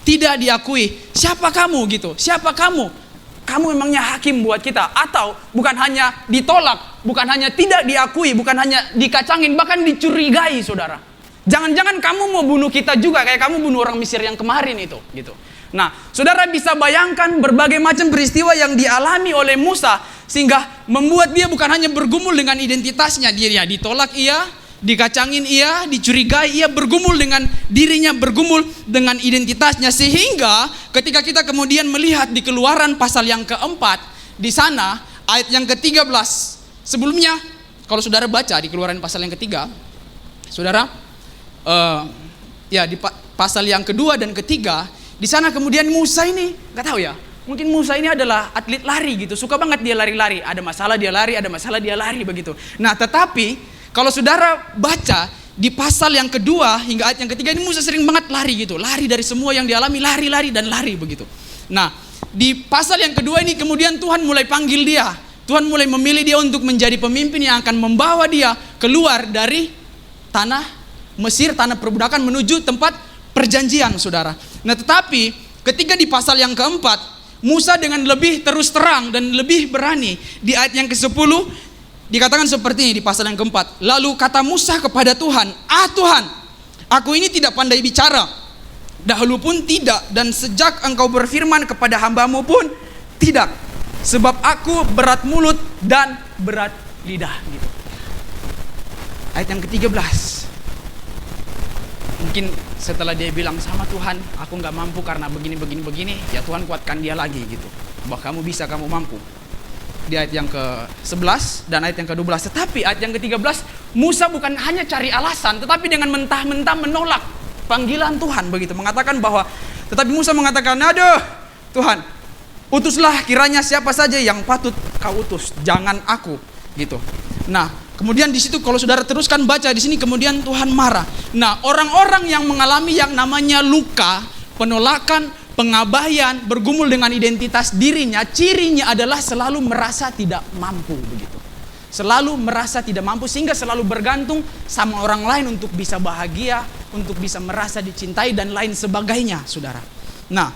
Tidak diakui. Siapa kamu, gitu? Siapa kamu? Kamu memangnya hakim buat kita? Atau bukan hanya ditolak, bukan hanya tidak diakui, bukan hanya dikacangin, bahkan dicurigai, saudara. Jangan-jangan kamu mau bunuh kita juga kayak kamu bunuh orang Mesir yang kemarin itu, gitu. Nah, saudara bisa bayangkan berbagai macam peristiwa yang dialami oleh Musa sehingga membuat dia bukan hanya bergumul dengan identitasnya, dia ditolak, ia dikacangin, ia dicurigai, ia bergumul dengan dirinya, bergumul dengan identitasnya, sehingga ketika kita kemudian melihat di Keluaran pasal yang keempat, di sana ayat yang ke-13, sebelumnya kalau saudara baca di Keluaran pasal yang ketiga, saudara, di pasal yang kedua dan ketiga, di sana kemudian Musa ini, nggak tahu ya, mungkin Musa ini adalah atlet lari gitu, suka banget dia lari-lari, ada masalah dia lari, ada masalah dia lari begitu. Nah, tetapi kalau saudara baca di pasal yang kedua hingga ayat yang ketiga, ini Musa sering banget lari gitu, lari dari semua yang dialami, lari dan lari begitu. Nah, di pasal yang kedua ini kemudian Tuhan mulai panggil dia, Tuhan mulai memilih dia untuk menjadi pemimpin yang akan membawa dia keluar dari tanah Mesir, tanah perbudakan, menuju tempat perjanjian, saudara. Nah, tetapi ketika di pasal yang keempat, Musa dengan lebih terus terang dan lebih berani, di ayat yang ke-10 dikatakan seperti ini di pasal yang keempat. Lalu kata Musa kepada Tuhan, Tuhan, aku ini tidak pandai bicara, dahulu pun tidak, dan sejak engkau berfirman kepada hambamu pun tidak, sebab aku berat mulut dan berat lidah." Gitu. Ayat yang ke-13. Mungkin setelah dia bilang sama Tuhan, aku nggak mampu karena begini, ya Tuhan kuatkan dia lagi gitu. Bahwa kamu bisa, kamu mampu. Di ayat yang ke-11 dan ayat yang ke-12. Tetapi ayat yang ke-13, Musa bukan hanya cari alasan, tetapi dengan mentah-mentah menolak panggilan Tuhan begitu. Mengatakan bahwa, tetapi Musa mengatakan, aduh Tuhan, utuslah kiranya siapa saja yang patut kau utus, jangan aku gitu. Nah, kemudian di situ kalau saudara teruskan baca di sini, kemudian Tuhan marah. Nah, orang-orang yang mengalami yang namanya luka, penolakan, pengabaian, bergumul dengan identitas dirinya, cirinya adalah selalu merasa tidak mampu begitu. Selalu merasa tidak mampu sehingga selalu bergantung sama orang lain untuk bisa bahagia, untuk bisa merasa dicintai dan lain sebagainya, saudara. Nah,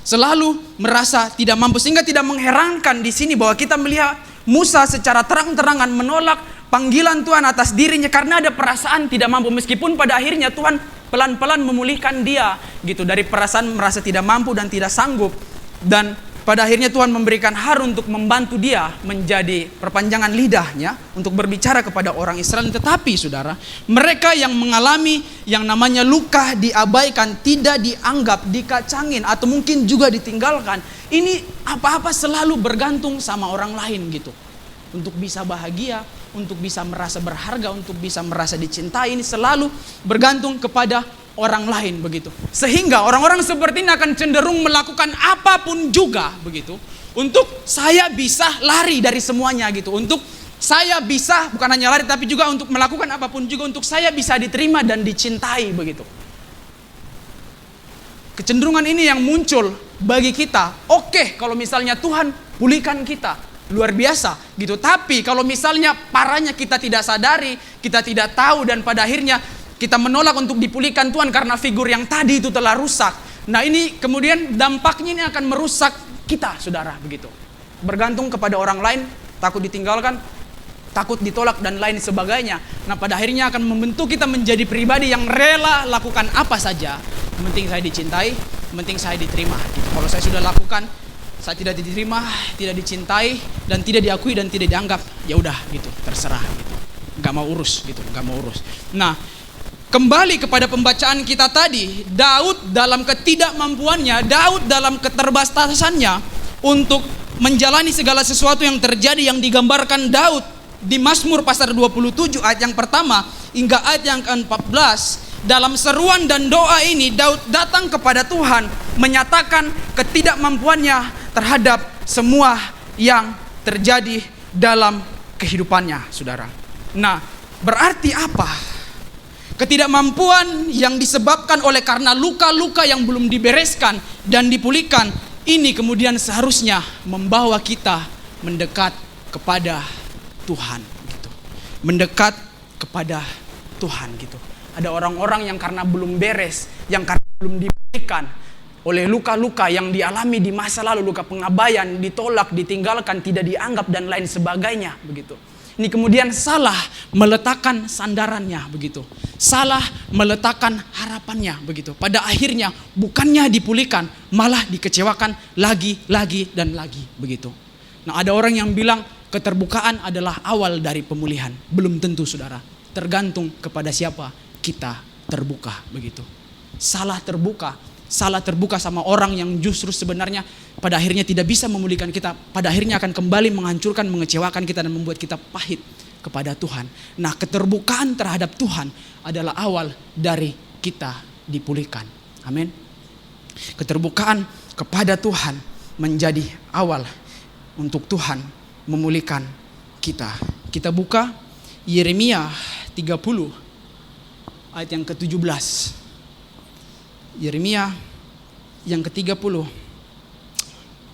selalu merasa tidak mampu sehingga tidak mengherankan di sini bahwa kita melihat Musa secara terang-terangan menolak panggilan Tuhan atas dirinya karena ada perasaan tidak mampu, meskipun pada akhirnya Tuhan pelan-pelan memulihkan dia gitu dari perasaan merasa tidak mampu dan tidak sanggup, dan pada akhirnya Tuhan memberikan Harun untuk membantu dia menjadi perpanjangan lidahnya untuk berbicara kepada orang Israel. Tetapi saudara, mereka yang mengalami yang namanya luka, diabaikan, tidak dianggap, dikacangin, atau mungkin juga ditinggalkan, ini apa-apa selalu bergantung sama orang lain gitu. Untuk bisa bahagia, untuk bisa merasa berharga, untuk bisa merasa dicintai, ini selalu bergantung kepada orang lain begitu. Sehingga orang-orang seperti ini akan cenderung melakukan apapun juga begitu untuk saya bisa lari dari semuanya gitu. Untuk saya bisa bukan hanya lari tapi juga untuk melakukan apapun juga untuk saya bisa diterima dan dicintai begitu. Kecenderungan ini yang muncul bagi kita. Oke, kalau misalnya Tuhan pulihkan kita, luar biasa gitu. Tapi kalau misalnya parahnya kita tidak sadari, kita tidak tahu, dan pada akhirnya kita menolak untuk dipulihkan Tuhan karena figur yang tadi itu telah rusak. Nah, ini kemudian dampaknya ini akan merusak kita, saudara, begitu. Bergantung kepada orang lain, takut ditinggalkan, takut ditolak dan lain sebagainya. Nah, pada akhirnya akan membentuk kita menjadi pribadi yang rela lakukan apa saja. Yang penting saya dicintai, yang penting saya diterima. Gitu. Kalau saya sudah lakukan, saya tidak diterima, tidak dicintai, dan tidak diakui dan tidak dianggap, ya udah gitu, terserah gitu. Gak mau urus gitu, gak mau urus. Nah, kembali kepada pembacaan kita tadi, Daud dalam ketidakmampuannya, Daud dalam keterbatasannya untuk menjalani segala sesuatu yang terjadi yang digambarkan Daud di Mazmur pasal 27 ayat yang pertama hingga ayat yang ke-14. Dalam seruan dan doa ini Daud datang kepada Tuhan menyatakan ketidakmampuannya terhadap semua yang terjadi dalam kehidupannya, saudara. Nah, berarti apa? Ketidakmampuan yang disebabkan oleh karena luka-luka yang belum dibereskan dan dipulihkan, ini kemudian seharusnya membawa kita mendekat kepada Tuhan gitu. Mendekat kepada Tuhan gitu. Ada orang-orang yang karena belum beres, yang karena belum dipulihkan oleh luka-luka yang dialami di masa lalu, luka pengabaian, ditolak, ditinggalkan, tidak dianggap dan lain sebagainya begitu. Ini kemudian salah meletakkan sandarannya begitu. Salah meletakkan harapannya begitu. Pada akhirnya bukannya dipulihkan, malah dikecewakan lagi dan lagi begitu. Nah, ada orang yang bilang keterbukaan adalah awal dari pemulihan. Belum tentu, saudara. Tergantung kepada siapa kita terbuka begitu. Salah terbuka sama orang yang justru sebenarnya pada akhirnya tidak bisa memulihkan kita, pada akhirnya akan kembali menghancurkan, mengecewakan kita dan membuat kita pahit kepada Tuhan. Nah, keterbukaan terhadap Tuhan adalah awal dari kita dipulihkan. Amin. Keterbukaan kepada Tuhan menjadi awal untuk Tuhan memulihkan kita. Kita buka Yeremia 30 ayat yang ke-17. Yeremia yang ke-30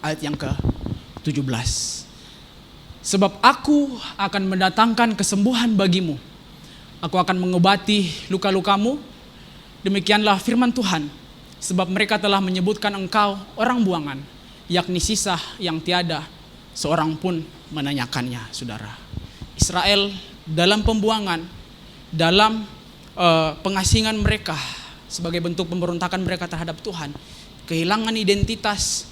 ayat yang ke-17. Sebab aku akan mendatangkan kesembuhan bagimu. Aku akan mengobati luka-lukamu. Demikianlah firman Tuhan. Sebab mereka telah menyebutkan engkau orang buangan, yakni sisa yang tiada seorang pun menanyakannya, saudara. Israel dalam pembuangan, dalam pengasingan mereka sebagai bentuk pemberontakan mereka terhadap Tuhan, kehilangan identitas,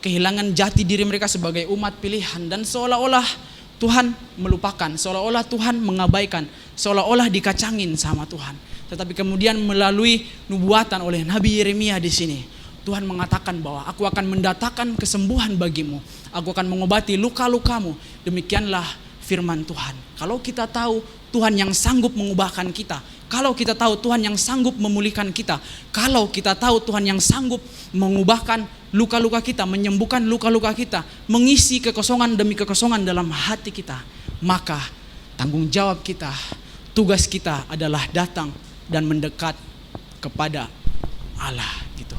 kehilangan jati diri mereka sebagai umat pilihan, dan seolah-olah Tuhan melupakan, seolah-olah Tuhan mengabaikan, seolah-olah dikacangin sama Tuhan. Tetapi kemudian melalui nubuatan oleh Nabi Yeremia di sini, Tuhan mengatakan bahwa aku akan mendatangkan kesembuhan bagimu, aku akan mengobati luka-lukamu. Demikianlah firman Tuhan. Kalau kita tahu Tuhan yang sanggup mengubahkan kita, kalau kita tahu Tuhan yang sanggup memulihkan kita, kalau kita tahu Tuhan yang sanggup mengubahkan luka-luka kita, menyembuhkan luka-luka kita, mengisi kekosongan demi kekosongan dalam hati kita, maka tanggung jawab kita, tugas kita adalah datang dan mendekat kepada Allah gitu.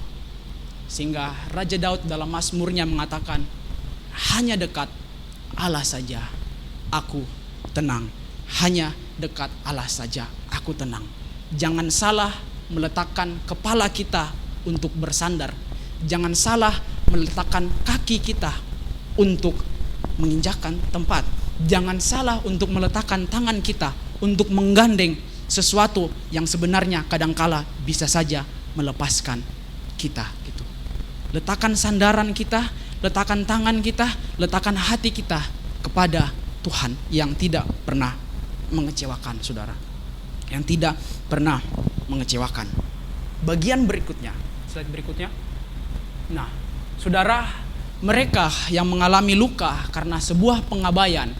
Sehingga Raja Daud dalam Mazmurnya mengatakan, hanya dekat Allah saja aku tenang. Hanya dekat Allah saja aku tenang. Jangan salah meletakkan kepala kita untuk bersandar. Jangan salah meletakkan kaki kita untuk menginjakkan tempat. Jangan salah untuk meletakkan tangan kita untuk menggandeng sesuatu yang sebenarnya kadangkala bisa saja melepaskan kita gitu. Letakkan sandaran kita, letakkan tangan kita, letakkan hati kita kepada Tuhan yang tidak pernah mengecewakan, saudara. Yang tidak pernah mengecewakan. Bagian berikutnya, slide berikutnya. Nah, saudara, mereka yang mengalami luka karena sebuah pengabaian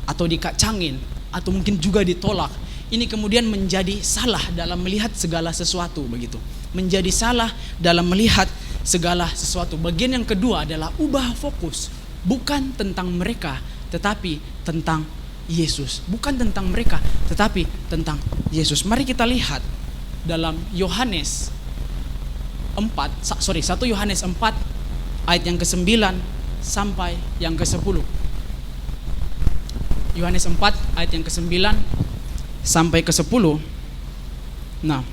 atau dikacangin atau mungkin juga ditolak, ini kemudian menjadi salah dalam melihat segala sesuatu begitu. Menjadi salah dalam melihat segala sesuatu. Bagian yang kedua adalah ubah fokus, bukan tentang mereka tetapi tentang Yesus. Bukan tentang mereka tetapi tentang Yesus. Mari kita lihat dalam Yohanes 1 Yohanes 4 ayat yang ke-9 sampai yang ke-10. Yohanes 4 ayat yang ke-9 sampai ke-10. Nah,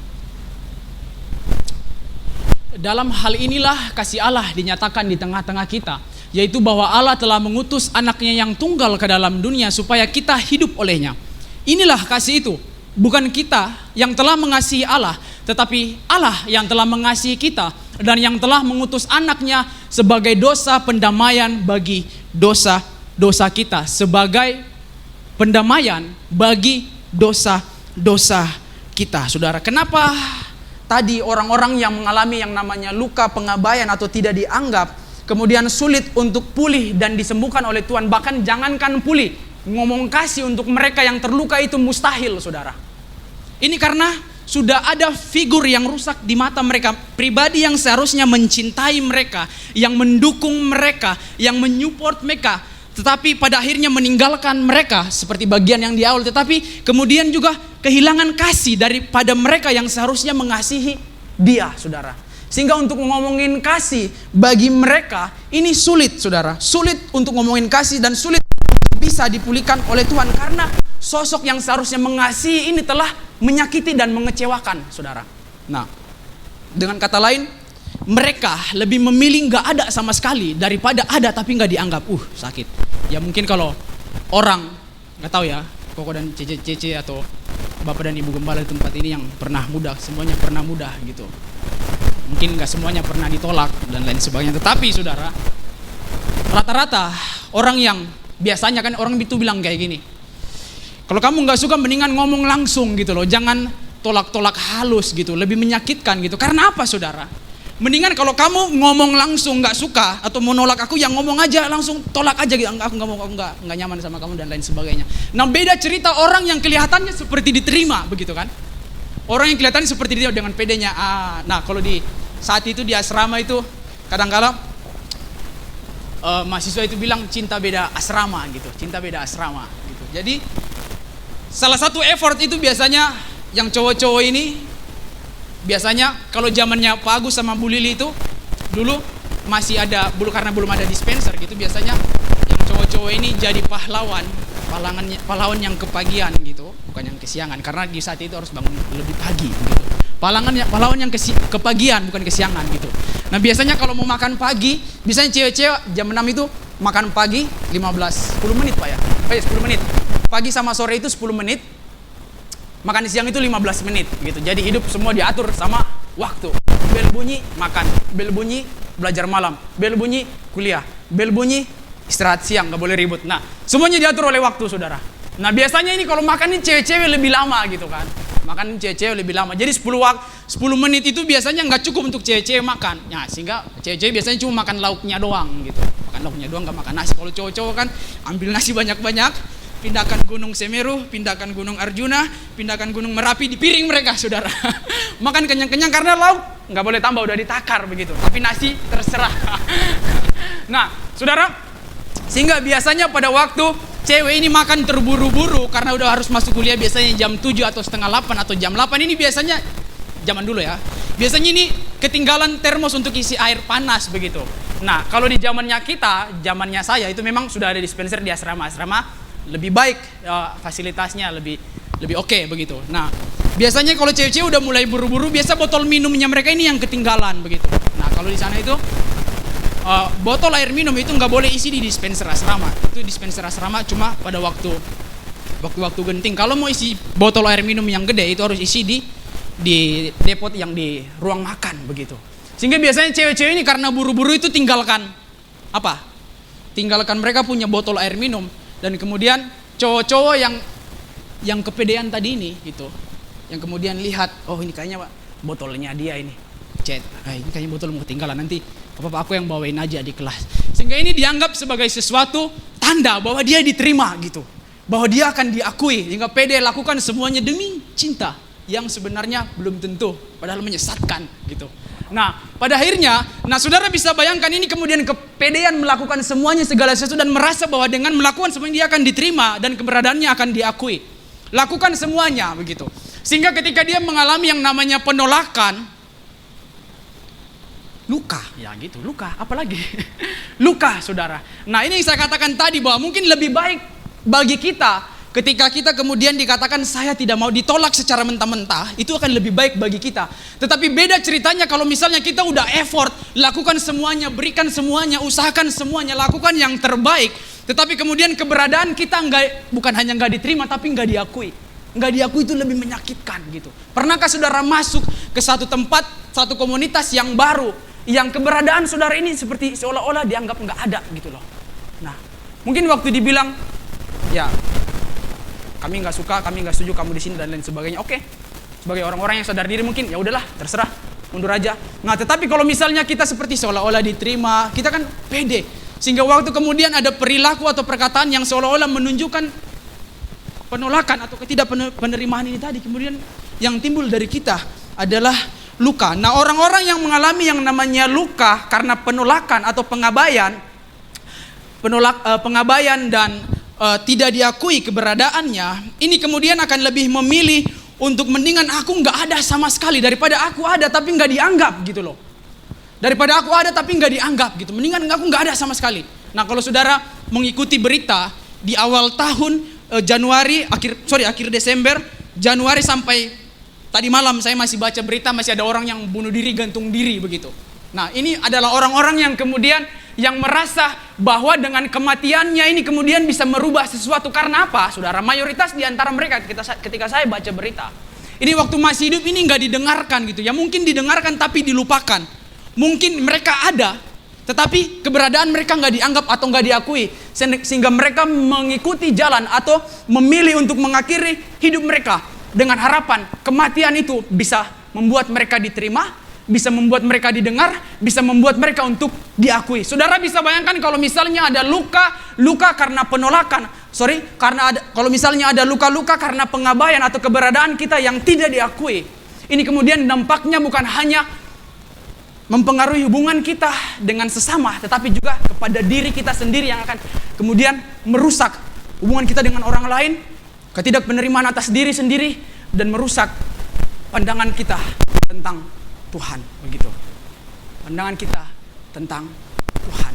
dalam hal inilah kasih Allah dinyatakan di tengah-tengah kita, yaitu bahwa Allah telah mengutus anaknya yang tunggal ke dalam dunia supaya kita hidup olehnya. Inilah kasih itu, bukan kita yang telah mengasihi Allah, tetapi Allah yang telah mengasihi kita dan yang telah mengutus anaknya sebagai dosa pendamaian bagi dosa-dosa kita, sebagai pendamaian bagi dosa-dosa kita. Saudara, kenapa tadi orang-orang yang mengalami yang namanya luka pengabaian atau tidak dianggap, kemudian sulit untuk pulih dan disembuhkan oleh Tuhan, bahkan jangankan pulih, ngomong kasih untuk mereka yang terluka itu mustahil, saudara. Ini karena sudah ada figur yang rusak di mata mereka, pribadi yang seharusnya mencintai mereka, yang mendukung mereka, yang menyupport mereka, tetapi pada akhirnya meninggalkan mereka seperti bagian yang di awal, tetapi kemudian juga kehilangan kasih daripada mereka yang seharusnya mengasihi dia, saudara. Sehingga untuk ngomongin kasih bagi mereka ini sulit, saudara. Sulit untuk ngomongin kasih dan sulit untuk bisa dipulihkan oleh Tuhan karena sosok yang seharusnya mengasihi ini telah menyakiti dan mengecewakan, saudara. Nah, dengan kata lain, mereka lebih memilih nggak ada sama sekali daripada ada tapi nggak dianggap. Sakit. Ya mungkin kalau orang nggak tahu ya, Koko dan Cece atau Bapak dan Ibu Gembala di tempat ini yang pernah muda, semuanya pernah muda gitu. Mungkin nggak semuanya pernah ditolak dan lain sebagainya. Tetapi saudara, rata-rata orang yang biasanya kan orang itu bilang kayak gini. Kalau kamu nggak suka mendingan ngomong langsung gitu loh, jangan tolak-tolak halus gitu, lebih menyakitkan gitu. Karena apa, saudara? Mendingan kalau kamu ngomong langsung nggak suka atau mau nolak aku, yang ngomong aja langsung tolak aja gitu. Aku nggak mau, aku nggak nyaman sama kamu dan lain sebagainya. Nah, beda cerita orang yang kelihatannya seperti diterima begitu kan? Orang yang kelihatannya seperti dia dengan pedenya. Nah kalau di saat itu di asrama itu kadang-kala mahasiswa itu bilang cinta beda asrama gitu, cinta beda asrama gitu. Jadi salah satu effort itu biasanya yang cowok-cowok ini biasanya kalau zamannya Pak Agus sama Bu Lili itu dulu masih ada karena belum ada dispenser gitu, biasanya yang cowok-cowok ini jadi pahlawan yang kepagian gitu, bukan yang kesiangan karena di saat itu harus bangun lebih pagi gitu. Pahlawan yang kepagian bukan kesiangan gitu. Nah, biasanya kalau mau makan pagi, biasanya cewek-cewek jam 6 itu makan pagi 10 menit Pak ya. 10 menit. Pagi sama sore itu 10 menit. Makan siang itu 15 menit gitu. Jadi hidup semua diatur sama waktu. Bel bunyi makan, bel bunyi belajar malam, bel bunyi kuliah, bel bunyi istirahat siang, nggak boleh ribut. Nah, semuanya diatur oleh waktu, saudara. Nah, biasanya ini kalau makan ini cewek-cewek lebih lama gitu kan. Makan cewek-cewek lebih lama. Jadi 10 menit itu biasanya nggak cukup untuk cewek-cewek makan. Nah, sehingga cewek-cewek biasanya cuma makan lauknya doang gitu. Makan lauknya doang, nggak makan nasi. Kalau cowok-cowok kan ambil nasi banyak-banyak, pindahkan Gunung Semeru, pindahkan Gunung Arjuna, pindahkan Gunung Merapi di piring mereka, saudara. Makan kenyang-kenyang karena lauk nggak boleh tambah, udah ditakar begitu. Tapi nasi terserah. Nah, saudara, sehingga biasanya pada waktu cewek ini makan terburu-buru karena udah harus masuk kuliah, biasanya jam 7 atau setengah 8 atau jam 8 ini biasanya zaman dulu ya. Biasanya ini ketinggalan termos untuk isi air panas begitu. Nah, kalau di zamannya kita, zamannya saya itu memang sudah ada dispenser di asrama-asrama lebih baik fasilitasnya lebih oke begitu. Nah, biasanya kalau cewek-cewek udah mulai buru-buru, biasa botol minumnya mereka ini yang ketinggalan begitu. Nah, kalau di sana itu botol air minum itu nggak boleh isi di dispenser asrama. Itu dispenser asrama cuma pada waktu genting. Kalau mau isi botol air minum yang gede itu harus isi di depot yang di ruang makan begitu. Sehingga biasanya cewek-cewek ini karena buru-buru itu tinggalkan mereka punya botol air minum, dan kemudian cowok-cowok yang kepedean tadi ini gitu, yang kemudian lihat, oh ini kayaknya botolnya dia ini, ini kayaknya botol mau ketinggalan, nanti apa aku yang bawain aja di kelas. Sehingga ini dianggap sebagai sesuatu tanda bahwa dia diterima gitu, bahwa dia akan diakui, hingga pede lakukan semuanya demi cinta yang sebenarnya belum tentu, padahal menyesatkan gitu. Nah, pada akhirnya, saudara bisa bayangkan ini kemudian kepedean melakukan semuanya segala sesuatu dan merasa bahwa dengan melakukan semuanya dia akan diterima dan keberadaannya akan diakui. Lakukan semuanya begitu. Sehingga ketika dia mengalami yang namanya penolakan, luka, ya gitu, luka, apalagi luka, saudara. Nah, ini yang saya katakan tadi bahwa mungkin lebih baik bagi kita ketika kita kemudian dikatakan saya tidak mau, ditolak secara mentah-mentah, itu akan lebih baik bagi kita. Tetapi beda ceritanya kalau misalnya kita udah effort, lakukan semuanya, berikan semuanya, usahakan semuanya, lakukan yang terbaik, tetapi kemudian keberadaan kita bukan hanya nggak diterima, tapi nggak diakui. Nggak diakui itu lebih menyakitkan gitu. Pernahkah saudara masuk ke satu tempat, satu komunitas yang baru, yang keberadaan saudara ini seperti seolah-olah dianggap nggak ada gitu loh. Nah, mungkin waktu dibilang, ya kami nggak suka, kami nggak setuju kamu di sini dan lain sebagainya. Oke, sebagai orang-orang yang sadar diri mungkin ya udahlah, terserah, mundur aja. Nah, tetapi kalau misalnya kita seperti seolah-olah diterima, kita kan pede, sehingga waktu kemudian ada perilaku atau perkataan yang seolah-olah menunjukkan penolakan atau ketidakpenerimaan ini tadi, kemudian yang timbul dari kita adalah luka. Nah, orang-orang yang mengalami yang namanya luka karena penolakan atau pengabaian dan tidak diakui keberadaannya, ini kemudian akan lebih memilih untuk mendingan aku nggak ada sama sekali daripada aku ada tapi nggak dianggap gitu loh. Daripada aku ada tapi nggak dianggap gitu, mendingan aku nggak ada sama sekali. Nah, kalau saudara mengikuti berita di awal tahun akhir Desember, Januari sampai tadi malam saya masih baca berita, masih ada orang yang bunuh diri, gantung diri begitu. Nah, ini adalah orang-orang yang kemudian yang merasa bahwa dengan kematiannya ini kemudian bisa merubah sesuatu. Karena apa? Saudara, mayoritas di antara mereka ketika saya baca berita, ini waktu masih hidup ini nggak didengarkan gitu. Ya mungkin didengarkan tapi dilupakan. Mungkin mereka ada, tetapi keberadaan mereka nggak dianggap atau nggak diakui. Sehingga mereka mengikuti jalan atau memilih untuk mengakhiri hidup mereka dengan harapan kematian itu bisa membuat mereka diterima, bisa membuat mereka didengar, bisa membuat mereka untuk diakui. Saudara bisa bayangkan kalau misalnya ada luka karena penolakan. Kalau misalnya ada luka-luka karena pengabaian atau keberadaan kita yang tidak diakui. Ini kemudian dampaknya bukan hanya mempengaruhi hubungan kita dengan sesama, tetapi juga kepada diri kita sendiri yang akan kemudian merusak hubungan kita dengan orang lain, ketidakpenerimaan atas diri sendiri, dan merusak pandangan kita tentang Tuhan begitu. Pandangan kita tentang Tuhan.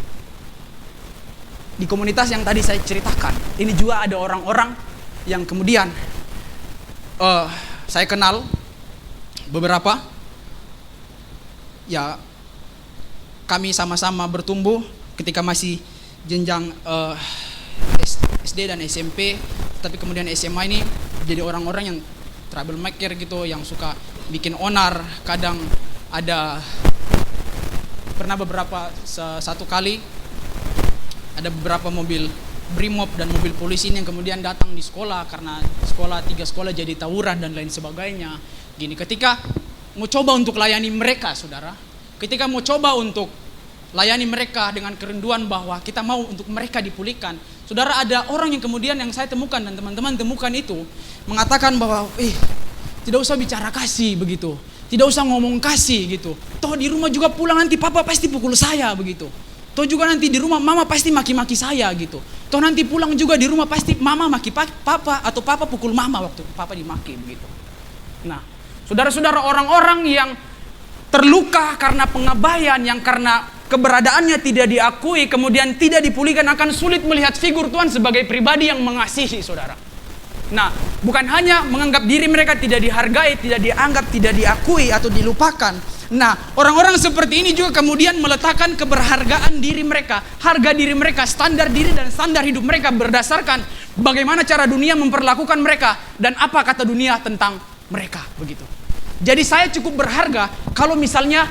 Di komunitas yang tadi saya ceritakan, ini juga ada orang-orang yang kemudian saya kenal beberapa. Ya, kami sama-sama bertumbuh ketika masih jenjang SD dan SMP, tapi kemudian SMA ini jadi orang-orang yang troublemaker gitu, yang suka bikin onar. Kadang pernah satu kali ada beberapa mobil Brimob dan mobil polisi ini yang kemudian datang di sekolah karena 3 sekolah jadi tawuran dan lain sebagainya. Gini, ketika mau coba untuk layani mereka, saudara, ketika mau coba untuk layani mereka dengan kerinduan bahwa kita mau untuk mereka dipulihkan, saudara, ada orang yang kemudian yang saya temukan dan teman-teman temukan itu mengatakan bahwa tidak usah bicara kasih begitu, tidak usah ngomong kasih gitu. Toh di rumah juga pulang nanti papa pasti pukul saya begitu. Toh juga nanti di rumah mama pasti maki-maki saya gitu. Toh nanti pulang juga di rumah pasti mama maki papa atau papa pukul mama waktu papa dimaki begitu. Nah, saudara-saudara, orang-orang yang terluka karena pengabaian, yang karena keberadaannya tidak diakui, kemudian tidak dipulihkan, akan sulit melihat figur Tuhan sebagai pribadi yang mengasihi, saudara. Nah, bukan hanya menganggap diri mereka tidak dihargai, tidak dianggap, tidak diakui atau dilupakan. Nah, orang-orang seperti ini juga kemudian meletakkan keberhargaan diri mereka, harga diri mereka, standar diri dan standar hidup mereka berdasarkan bagaimana cara dunia memperlakukan mereka dan apa kata dunia tentang mereka begitu. Jadi saya cukup berharga kalau misalnya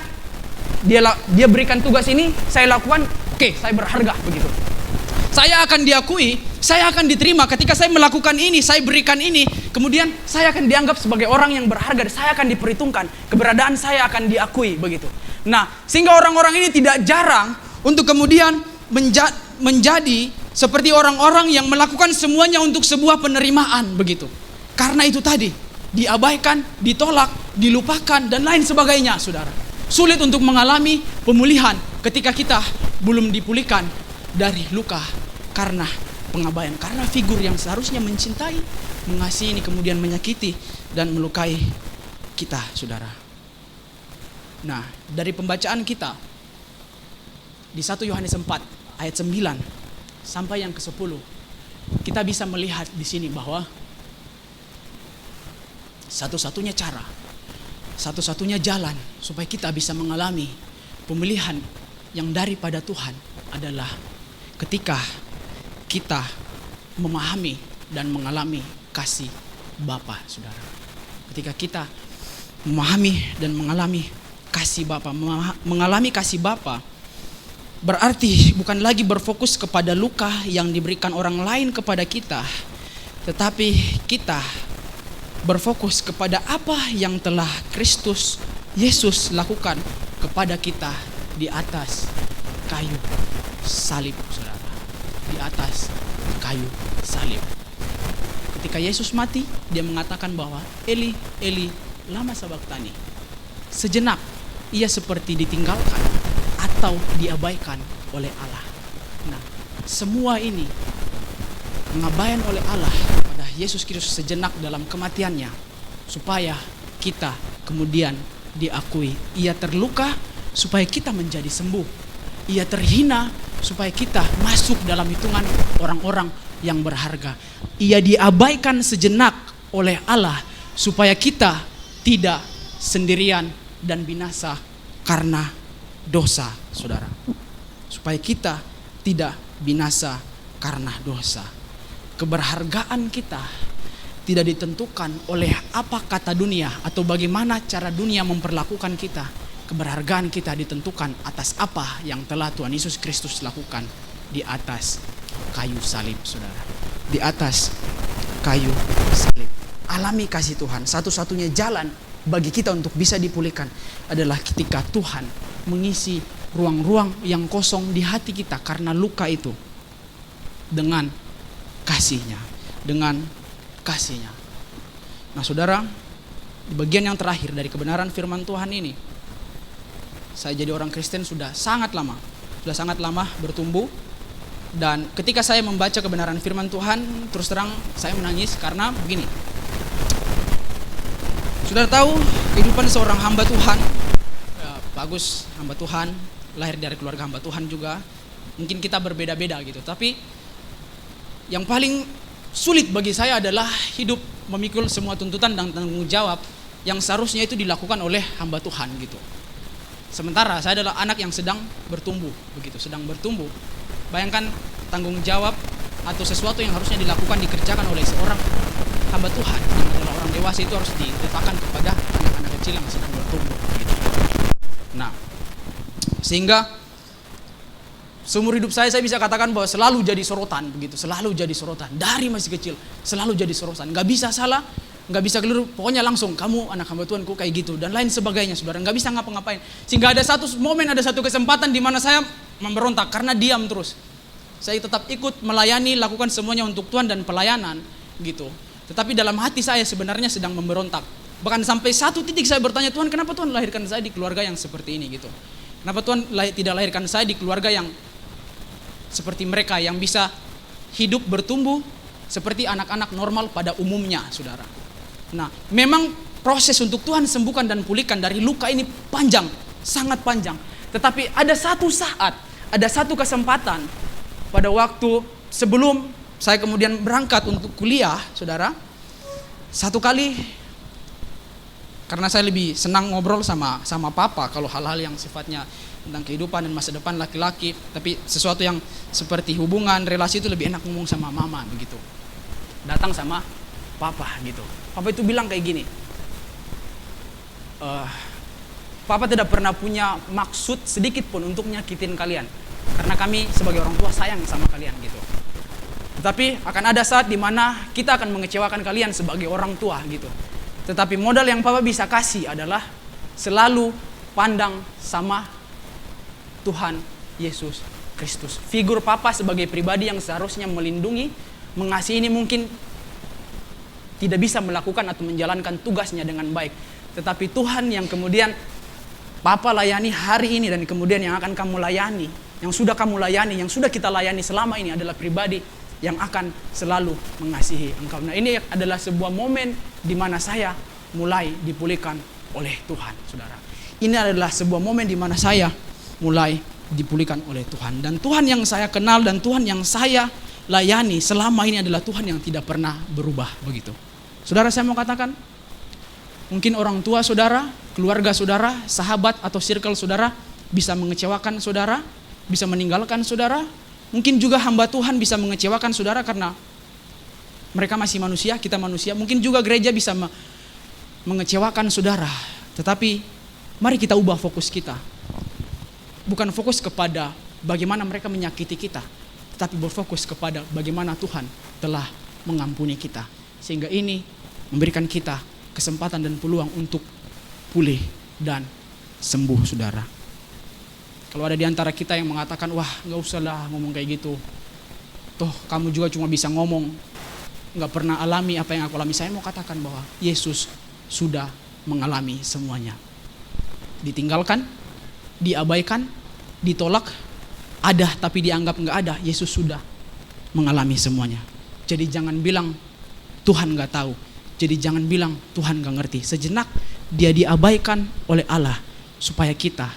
dia berikan tugas ini, saya lakukan, oke, saya berharga begitu. Saya akan diakui, saya akan diterima ketika saya melakukan ini, saya berikan ini, kemudian saya akan dianggap sebagai orang yang berharga, saya akan diperhitungkan, keberadaan saya akan diakui begitu. Nah, sehingga orang-orang ini tidak jarang untuk kemudian menjadi seperti orang-orang yang melakukan semuanya untuk sebuah penerimaan begitu. Karena itu tadi, diabaikan, ditolak, dilupakan, dan lain sebagainya, saudara. Sulit untuk mengalami pemulihan ketika kita belum dipulihkan dari luka karena pengabaian. Karena figur yang seharusnya mencintai, mengasihi ini kemudian menyakiti dan melukai kita, saudara. Nah, dari pembacaan kita di 1 Yohanes 4 ayat 9 sampai yang ke-10, kita bisa melihat di sini bahwa satu-satunya cara, satu-satunya jalan supaya kita bisa mengalami pemilihan yang daripada Tuhan adalah ketika kita memahami dan mengalami kasih Bapa, saudara. Ketika kita memahami dan mengalami kasih Bapa, mengalami kasih Bapa, berarti bukan lagi berfokus kepada luka yang diberikan orang lain kepada kita, tetapi kita berfokus kepada apa yang telah Kristus Yesus lakukan kepada kita di atas kayu salib, saudara. Di atas kayu salib. Ketika Yesus mati, dia mengatakan bahwa Eli, Eli, lama sabachthani. Sejenak ia seperti ditinggalkan atau diabaikan oleh Allah. Nah, semua ini pengabaian oleh Allah pada Yesus Kristus sejenak dalam kematiannya, supaya kita kemudian diakui. Ia terluka supaya kita menjadi sembuh. Ia terhina supaya kita masuk dalam hitungan orang-orang yang berharga. Ia diabaikan sejenak oleh Allah supaya kita tidak sendirian dan binasa karena dosa, saudara. Supaya kita tidak binasa karena dosa. Keberhargaan kita tidak ditentukan oleh apa kata dunia atau bagaimana cara dunia memperlakukan kita. Keberhargaan kita ditentukan atas apa yang telah Tuhan Yesus Kristus lakukan di atas kayu salib, saudara. Di atas kayu salib. Alami kasih Tuhan. Satu-satunya jalan bagi kita untuk bisa dipulihkan adalah ketika Tuhan mengisi ruang-ruang yang kosong di hati kita karena luka itu dengan kasih-Nya, dengan kasih-Nya. Nah, saudara, di bagian yang terakhir dari kebenaran firman Tuhan ini, saya jadi orang Kristen sudah sangat lama bertumbuh. Dan ketika saya membaca kebenaran firman Tuhan, terus terang saya menangis karena begini. Saudara tahu kehidupan seorang hamba Tuhan, ya, bagus, hamba Tuhan, lahir dari keluarga hamba Tuhan juga. Mungkin kita berbeda-beda gitu, tapi yang paling sulit bagi saya adalah hidup memikul semua tuntutan dan tanggung jawab yang seharusnya itu dilakukan oleh hamba Tuhan gitu. Sementara saya adalah anak yang sedang bertumbuh, begitu, sedang bertumbuh. Bayangkan tanggung jawab atau sesuatu yang harusnya dilakukan, dikerjakan oleh seorang hamba Tuhan yang adalah orang dewasa itu harus diletakkan kepada anak-anak kecil yang sedang bertumbuh. Gitu. Nah, sehingga seumur hidup saya bisa katakan bahwa selalu jadi sorotan, begitu, selalu jadi sorotan dari masih kecil, selalu jadi sorotan. Nggak bisa salah, nggak bisa keliru, pokoknya langsung kamu anak hamba Tuhan kok kayak gitu dan lain sebagainya, saudara. Nggak bisa ngapa-ngapain. Sehingga ada satu momen, ada satu kesempatan di mana saya memberontak karena diam terus. Saya tetap ikut melayani, lakukan semuanya untuk Tuhan dan pelayanan gitu. Tetapi dalam hati saya sebenarnya sedang memberontak. Bahkan sampai satu titik saya bertanya, Tuhan, kenapa Tuhan lahirkan saya di keluarga yang seperti ini gitu? Kenapa Tuhan tidak lahirkan saya di keluarga yang seperti mereka, yang bisa hidup bertumbuh seperti anak-anak normal pada umumnya, saudara. Nah, memang proses untuk Tuhan sembuhkan dan pulihkan dari luka ini panjang, sangat panjang. Tetapi ada satu saat, ada satu kesempatan pada waktu sebelum saya kemudian berangkat untuk kuliah, saudara. Satu kali, karena saya lebih senang ngobrol sama papa kalau hal-hal yang sifatnya tentang kehidupan dan masa depan laki-laki, tapi sesuatu yang seperti hubungan, relasi itu lebih enak ngomong sama mama begitu. Datang sama papa gitu. Papa itu bilang kayak gini, Papa tidak pernah punya maksud sedikit pun untuk nyakitin kalian, karena kami sebagai orang tua sayang sama kalian gitu. Tetapi akan ada saat di mana kita akan mengecewakan kalian sebagai orang tua gitu. Tetapi modal yang Papa bisa kasih adalah selalu pandang sama Tuhan Yesus Kristus. Figur Papa sebagai pribadi yang seharusnya melindungi, mengasihi ini mungkin tidak bisa melakukan atau menjalankan tugasnya dengan baik. Tetapi Tuhan yang kemudian Papa layani hari ini dan kemudian yang akan kamu layani, yang sudah kamu layani, yang sudah kita layani selama ini adalah pribadi yang akan selalu mengasihi engkau. Nah, ini adalah sebuah momen di mana saya mulai dipulihkan oleh Tuhan, saudara. Ini adalah sebuah momen di mana saya mulai dipulihkan oleh Tuhan. Dan Tuhan yang saya kenal dan Tuhan yang saya layani selama ini adalah Tuhan yang tidak pernah berubah begitu. Saudara, saya mau katakan, mungkin orang tua saudara, keluarga saudara, sahabat atau circle saudara bisa mengecewakan saudara, bisa meninggalkan saudara. Mungkin juga hamba Tuhan bisa mengecewakan saudara karena mereka masih manusia, kita manusia. Mungkin juga gereja bisa mengecewakan saudara. Tetapi mari kita ubah fokus kita. Bukan fokus kepada bagaimana mereka menyakiti kita, tetapi berfokus kepada bagaimana Tuhan telah mengampuni kita. Sehingga ini memberikan kita kesempatan dan peluang untuk pulih dan sembuh, saudara. Kalau ada di antara kita yang mengatakan, wah gak usah lah ngomong kayak gitu, toh kamu juga cuma bisa ngomong, gak pernah alami apa yang aku alami. Saya mau katakan bahwa Yesus sudah mengalami semuanya. Ditinggalkan, diabaikan, ditolak, ada tapi dianggap gak ada, Yesus sudah mengalami semuanya. Jadi jangan bilang Tuhan gak tahu, jadi jangan bilang Tuhan gak ngerti. Sejenak dia diabaikan oleh Allah supaya kita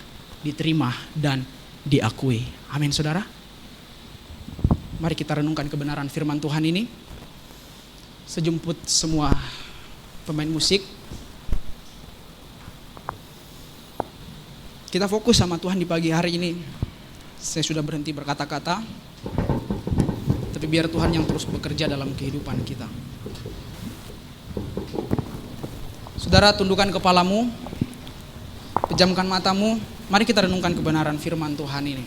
diterima dan diakui. Amin, saudara. Mari kita renungkan kebenaran firman Tuhan ini. Sejemput semua pemain musik, kita fokus sama Tuhan di pagi hari ini. Saya sudah berhenti berkata-kata, tapi biar Tuhan yang terus bekerja dalam kehidupan kita. Saudara, tundukkan kepalamu, pejamkan matamu. Mari kita renungkan kebenaran firman Tuhan ini.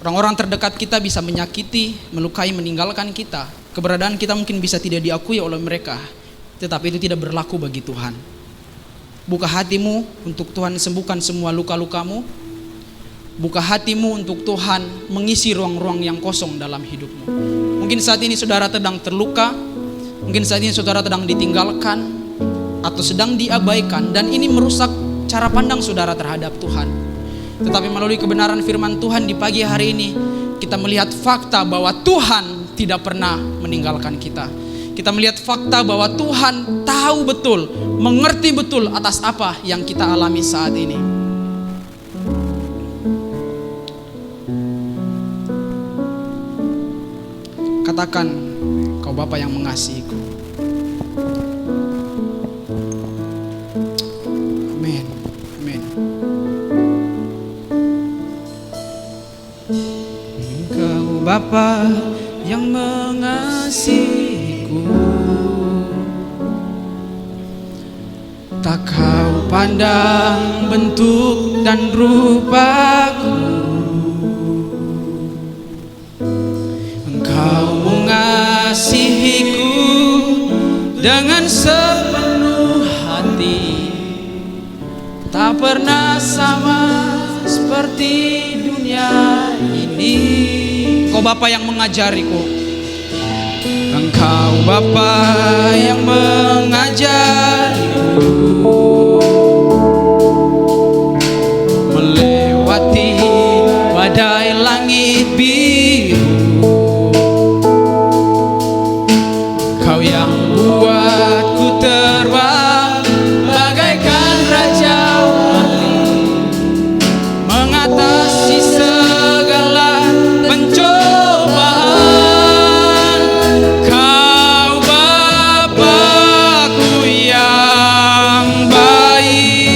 Orang-orang terdekat kita bisa menyakiti, melukai, meninggalkan kita. Keberadaan kita mungkin bisa tidak diakui oleh mereka, tetapi itu tidak berlaku bagi Tuhan. Buka hatimu untuk Tuhan sembuhkan semua luka-lukamu. Buka hatimu untuk Tuhan mengisi ruang-ruang yang kosong dalam hidupmu. Mungkin saat ini saudara sedang terluka, mungkin saat ini saudara sedang ditinggalkan atau sedang diabaikan, dan ini merusak cara pandang saudara terhadap Tuhan. Tetapi melalui kebenaran firman Tuhan di pagi hari ini, kita melihat fakta bahwa Tuhan tidak pernah meninggalkan kita. Kita melihat fakta bahwa Tuhan tahu betul, mengerti betul atas apa yang kita alami saat ini. Katakan, kau Bapa yang mengasihiku. Amin. Amin. Engkau Bapa yang mengasihiku, tak kau pandang bentuk dan rupaku. Engkau mengasihiku dengan sepenuh hati, tak pernah sama seperti dunia ini. Engkau Bapa yang mengajariku. Engkau Bapa yang mengajariku melewati badai langit biru. Kau yang buatku terbang bagaikan raja wali, mengatasi segala pencobaan. Kau Bapa-Ku yang baik,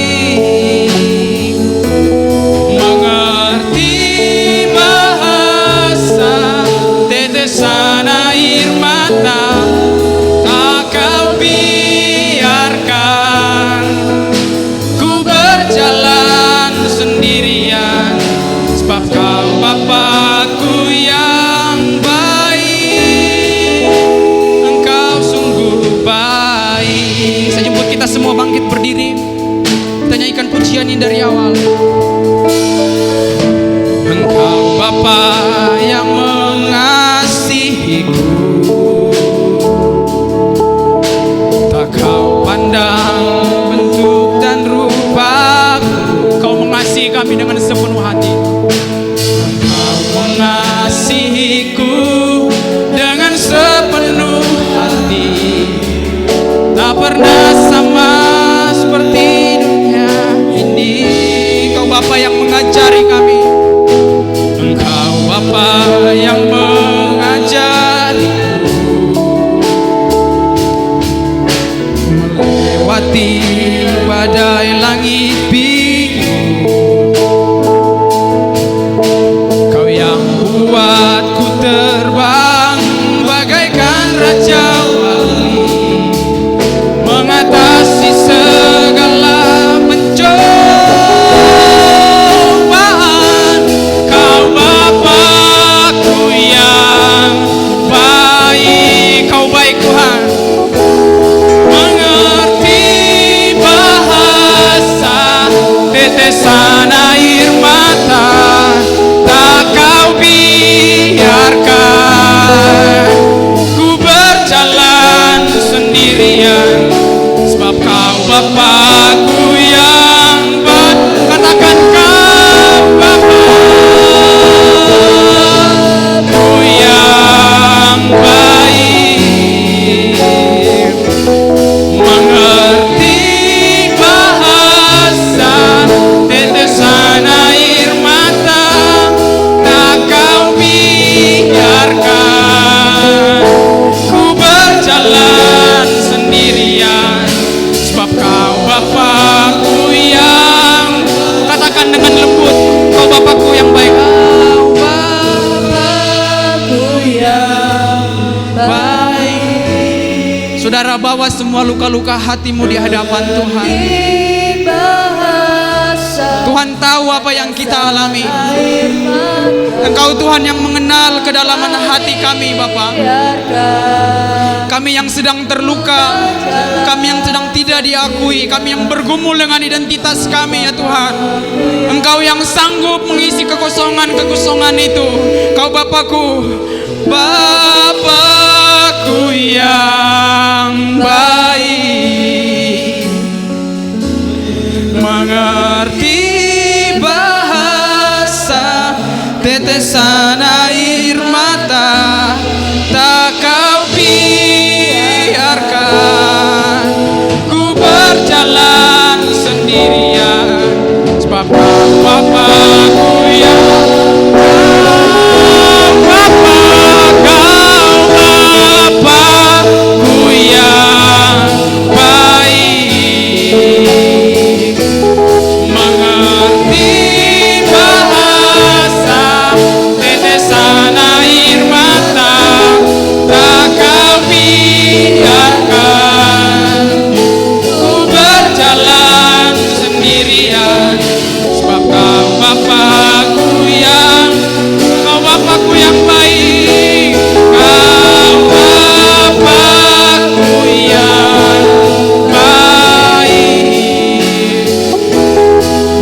mengerti bahasa tetesan air mata. Tak kau biarkan ku berjalan sendirian, sebab kau Bapa-Ku yang baik. Engkau sungguh baik. Saya jemput kita semua bangkit berdiri, kita nyanyikan pujian ini dari awal. Engkau Bapa yang mengasihiku, tak kau pandang bentuk dan rupaku. Kau mengasihi kami dengan sepenuh hati. Kau mengasihiku dengan sepenuh hati, tak pernah sama seperti dunia ini. Kau Bapa yang mengajari kami. Engkau Bapa yang lewati badai langit biru. Kau yang buatku terbang bagaikan raja wali, mengatasi segala pencobaan. Kau Bapakku yang baik, Kau baik Tuhan, mengerti bahasa tetesan air mata, tak Kau biarkan ku berjalan sendirian, sebab Kau Bapakku yang baik. Katakan Kau Bapakku yang baik, mengerti bahasa tetesan air mata, tak Kau biarkan ku berjalan sendirian, sebab Kau Bapakku yang, katakan dengan lembut, Kau Bapakku yang baik. Kau Bapakku yang baik. Saudara, bawa semua luka-luka hatimu di hadapan Tuhan. Tuhan tahu apa yang kita alami. Engkau Tuhan yang mengenal kedalaman hati kami, Bapa. Kami yang sedang terluka, kami yang sedang tidak diakui, kami yang bergumul dengan identitas kami, ya Tuhan. Engkau yang sanggup mengisi kekosongan-kekosongan itu. Kau Bapakku, Bapakku yang baik, mengerti bahasa tetesan air mata, tak Kau biarkan ku berjalan sendirian, sebab Kau Bapakku yang Bapakku yang baik, mengerti bahasa tetesan air mata, tak Kau biarkan ku berjalan sendirian, sebab Kau Bapakku yang baik, Kau Bapakku yang baik,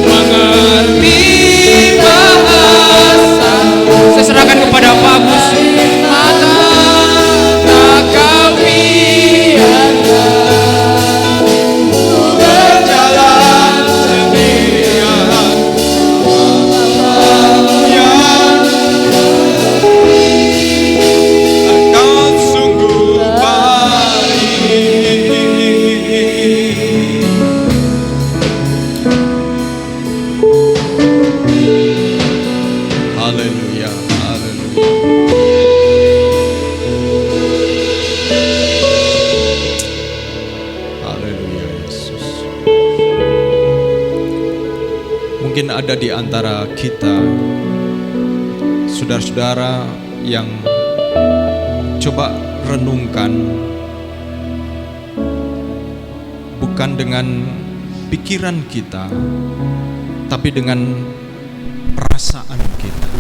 mengerti bahasa. Saya serahkan kepada Pak Agus. Mata tak Kau biarkan ku berjalan sendirian, Engkau sungguh baik. Haleluya, haleluya. Haleluya, Yesus. Mungkin ada di antara kita saudara-saudara yang coba renungkan, bukan dengan pikiran kita, tapi dengan perasaan kita.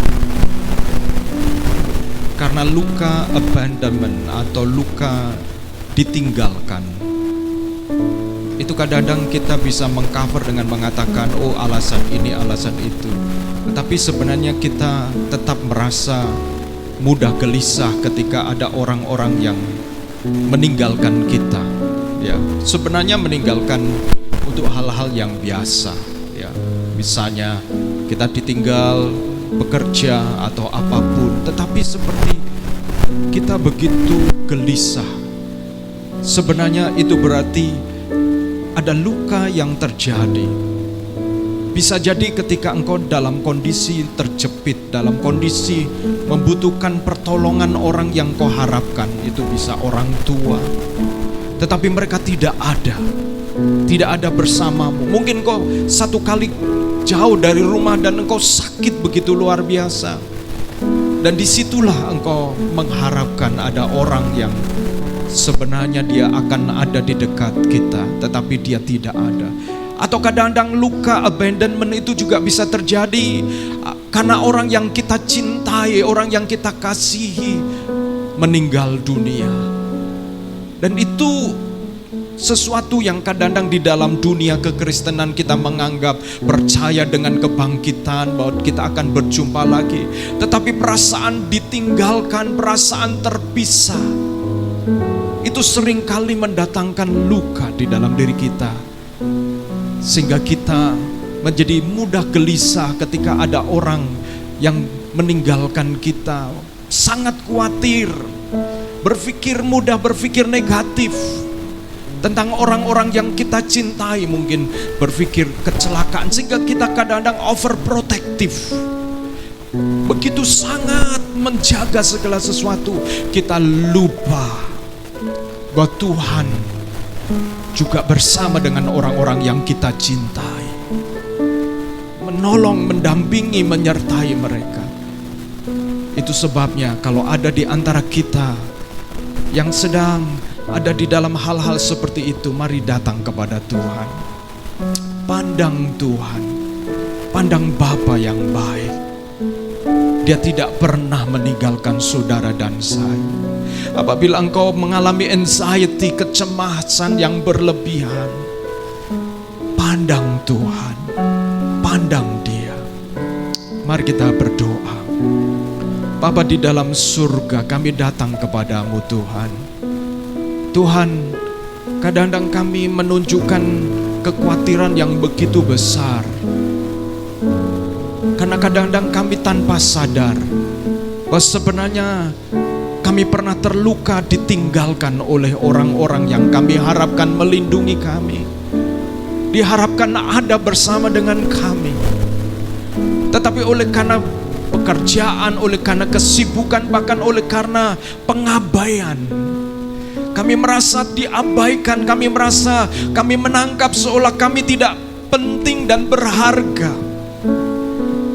Karena luka abandonment atau luka ditinggalkan, itu kadang-kadang kita bisa mengcover dengan mengatakan, oh alasan ini, alasan itu. Tetapi sebenarnya kita tetap merasa mudah gelisah ketika ada orang-orang yang meninggalkan kita. Ya, sebenarnya meninggalkan untuk hal-hal yang biasa. Ya, misalnya kita ditinggal bekerja atau apapun, tetapi seperti kita begitu gelisah. Sebenarnya itu berarti ada luka yang terjadi. Bisa jadi ketika engkau dalam kondisi terjepit, dalam kondisi membutuhkan pertolongan orang yang kau harapkan, itu bisa orang tua, tetapi mereka tidak ada. tidak ada bersamamu. Mungkin engkau satu kali jauh dari rumah dan engkau sakit begitu luar biasa. Dan disitulah engkau mengharapkan ada orang yang sebenarnya dia akan ada di dekat kita, tetapi dia tidak ada. Atau kadang-kadang luka abandonment itu juga bisa terjadi karena orang yang kita cintai, orang yang kita kasihi meninggal dunia. Dan itu sesuatu yang kadang-kadang di dalam dunia kekristenan kita menganggap percaya dengan kebangkitan bahwa kita akan berjumpa lagi. Tetapi perasaan ditinggalkan, perasaan terpisah, itu seringkali mendatangkan luka di dalam diri kita. Sehingga kita menjadi mudah gelisah ketika ada orang yang meninggalkan kita. Sangat khawatir, mudah berpikir negatif tentang orang-orang yang kita cintai, mungkin berpikir kecelakaan, sehingga kita kadang-kadang overprotective. Begitu sangat menjaga segala sesuatu, kita lupa bahwa Tuhan juga bersama dengan orang-orang yang kita cintai, menolong, mendampingi, menyertai mereka. Itu sebabnya kalau ada di antara kita yang sedang ada di dalam hal-hal seperti itu, mari datang kepada Tuhan. Pandang Tuhan, pandang Bapa yang baik. Dia tidak pernah meninggalkan saudara dan saya. Apabila engkau mengalami anxiety, kecemasan yang berlebihan, pandang Tuhan, pandang Dia. Mari kita berdoa. Bapa di dalam surga, kami datang kepadamu Tuhan. Tuhan, kadang-kadang kami menunjukkan kekhawatiran yang begitu besar. Karena kadang-kadang kami tanpa sadar bahwa sebenarnya kami pernah terluka, ditinggalkan oleh orang-orang yang kami harapkan melindungi kami, diharapkan ada bersama dengan kami. Tetapi oleh karena pekerjaan, oleh karena kesibukan, bahkan oleh karena pengabaian, kami merasa diabaikan, kami merasa kami menangkap seolah kami tidak penting dan berharga.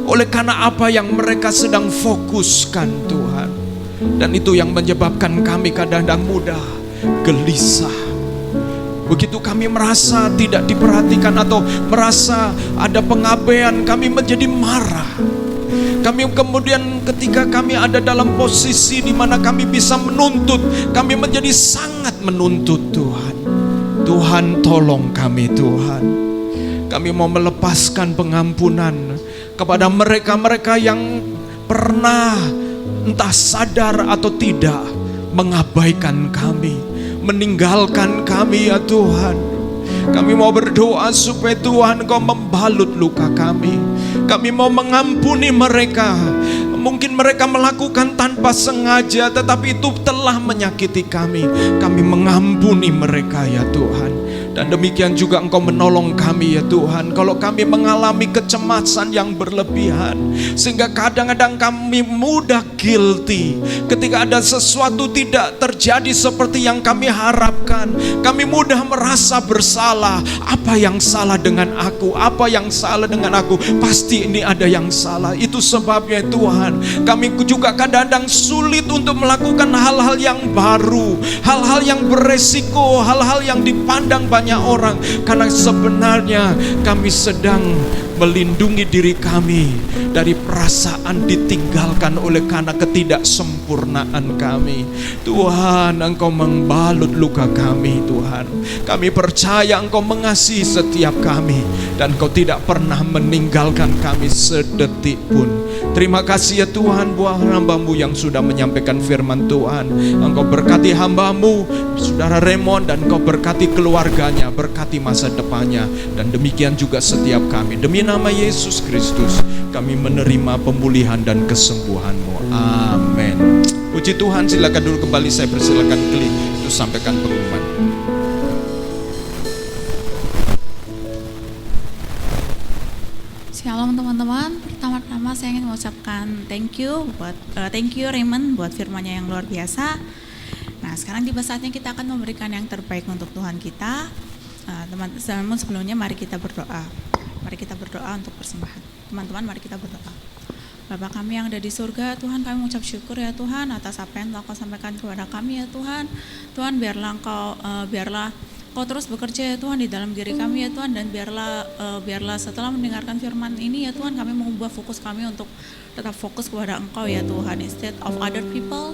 Oleh karena apa yang mereka sedang fokuskan Tuhan. Dan itu yang menyebabkan kami kadang-kadang mudah gelisah. Begitu kami merasa tidak diperhatikan atau merasa ada pengabaian, kami menjadi marah. Kami kemudian ketika kami ada dalam posisi di mana kami bisa menuntut, kami menjadi sangat menuntut Tuhan. Tuhan tolong kami Tuhan. Kami mau melepaskan pengampunan kepada mereka-mereka yang pernah entah sadar atau tidak mengabaikan kami, meninggalkan kami ya Tuhan. Kami mau berdoa supaya Tuhan Engkau membalut luka kami. Kami mau mengampuni mereka. Mungkin mereka melakukan tanpa sengaja, tetapi itu telah menyakiti kami. Kami mengampuni mereka ya Tuhan. Dan demikian juga Engkau menolong kami ya Tuhan. Kalau kami mengalami kecemasan yang berlebihan, sehingga kadang-kadang kami mudah guilty ketika ada sesuatu tidak terjadi seperti yang kami harapkan. Kami mudah merasa bersalah. Apa yang salah dengan aku? Apa yang salah dengan aku? Pasti ini ada yang salah. Itu sebabnya Tuhan, kami juga kadang-kadang sulit untuk melakukan hal-hal yang baru, hal-hal yang beresiko, hal-hal yang dipandang banyak orang, karena sebenarnya kami sedang melindungi diri kami dari perasaan ditinggalkan oleh karena ketidaksempurnaan kami. Tuhan, Engkau membalut luka kami Tuhan. Kami percaya Engkau mengasihi setiap kami dan Engkau tidak pernah meninggalkan kami sedetik pun. Terima kasih ya Tuhan buat hamba-Mu yang sudah menyampaikan firman Tuhan. Engkau berkati hamba-Mu Saudara Raymond, dan Engkau berkati keluarganya, berkati masa depannya, dan demikian juga setiap kami. Demi nama Yesus Kristus kami menerima pemulihan dan kesembuhan-Mu. Amin. Puji Tuhan. Silakan dulu kembali, saya persilakan Kli untuk sampaikan pengumuman. Shalom teman-teman. Pertama-tama saya ingin mengucapkan thank you Raymond buat firman-Nya yang luar biasa. Nah, sekarang tiba saatnya kita akan memberikan yang terbaik untuk Tuhan kita. Namun sebelumnya mari kita berdoa. Mari kita berdoa untuk persembahan. Teman-teman, mari kita berdoa. Bapa kami yang ada di surga, Tuhan, kami mengucap syukur ya Tuhan atas apa yang telah Kau sampaikan kepada kami ya Tuhan. Tuhan, biarlah Kau terus bekerja ya Tuhan di dalam diri kami ya Tuhan, dan biarlah setelah mendengarkan firman ini ya Tuhan, kami mengubah fokus kami untuk tetap fokus kepada Engkau ya Tuhan. Instead of other people,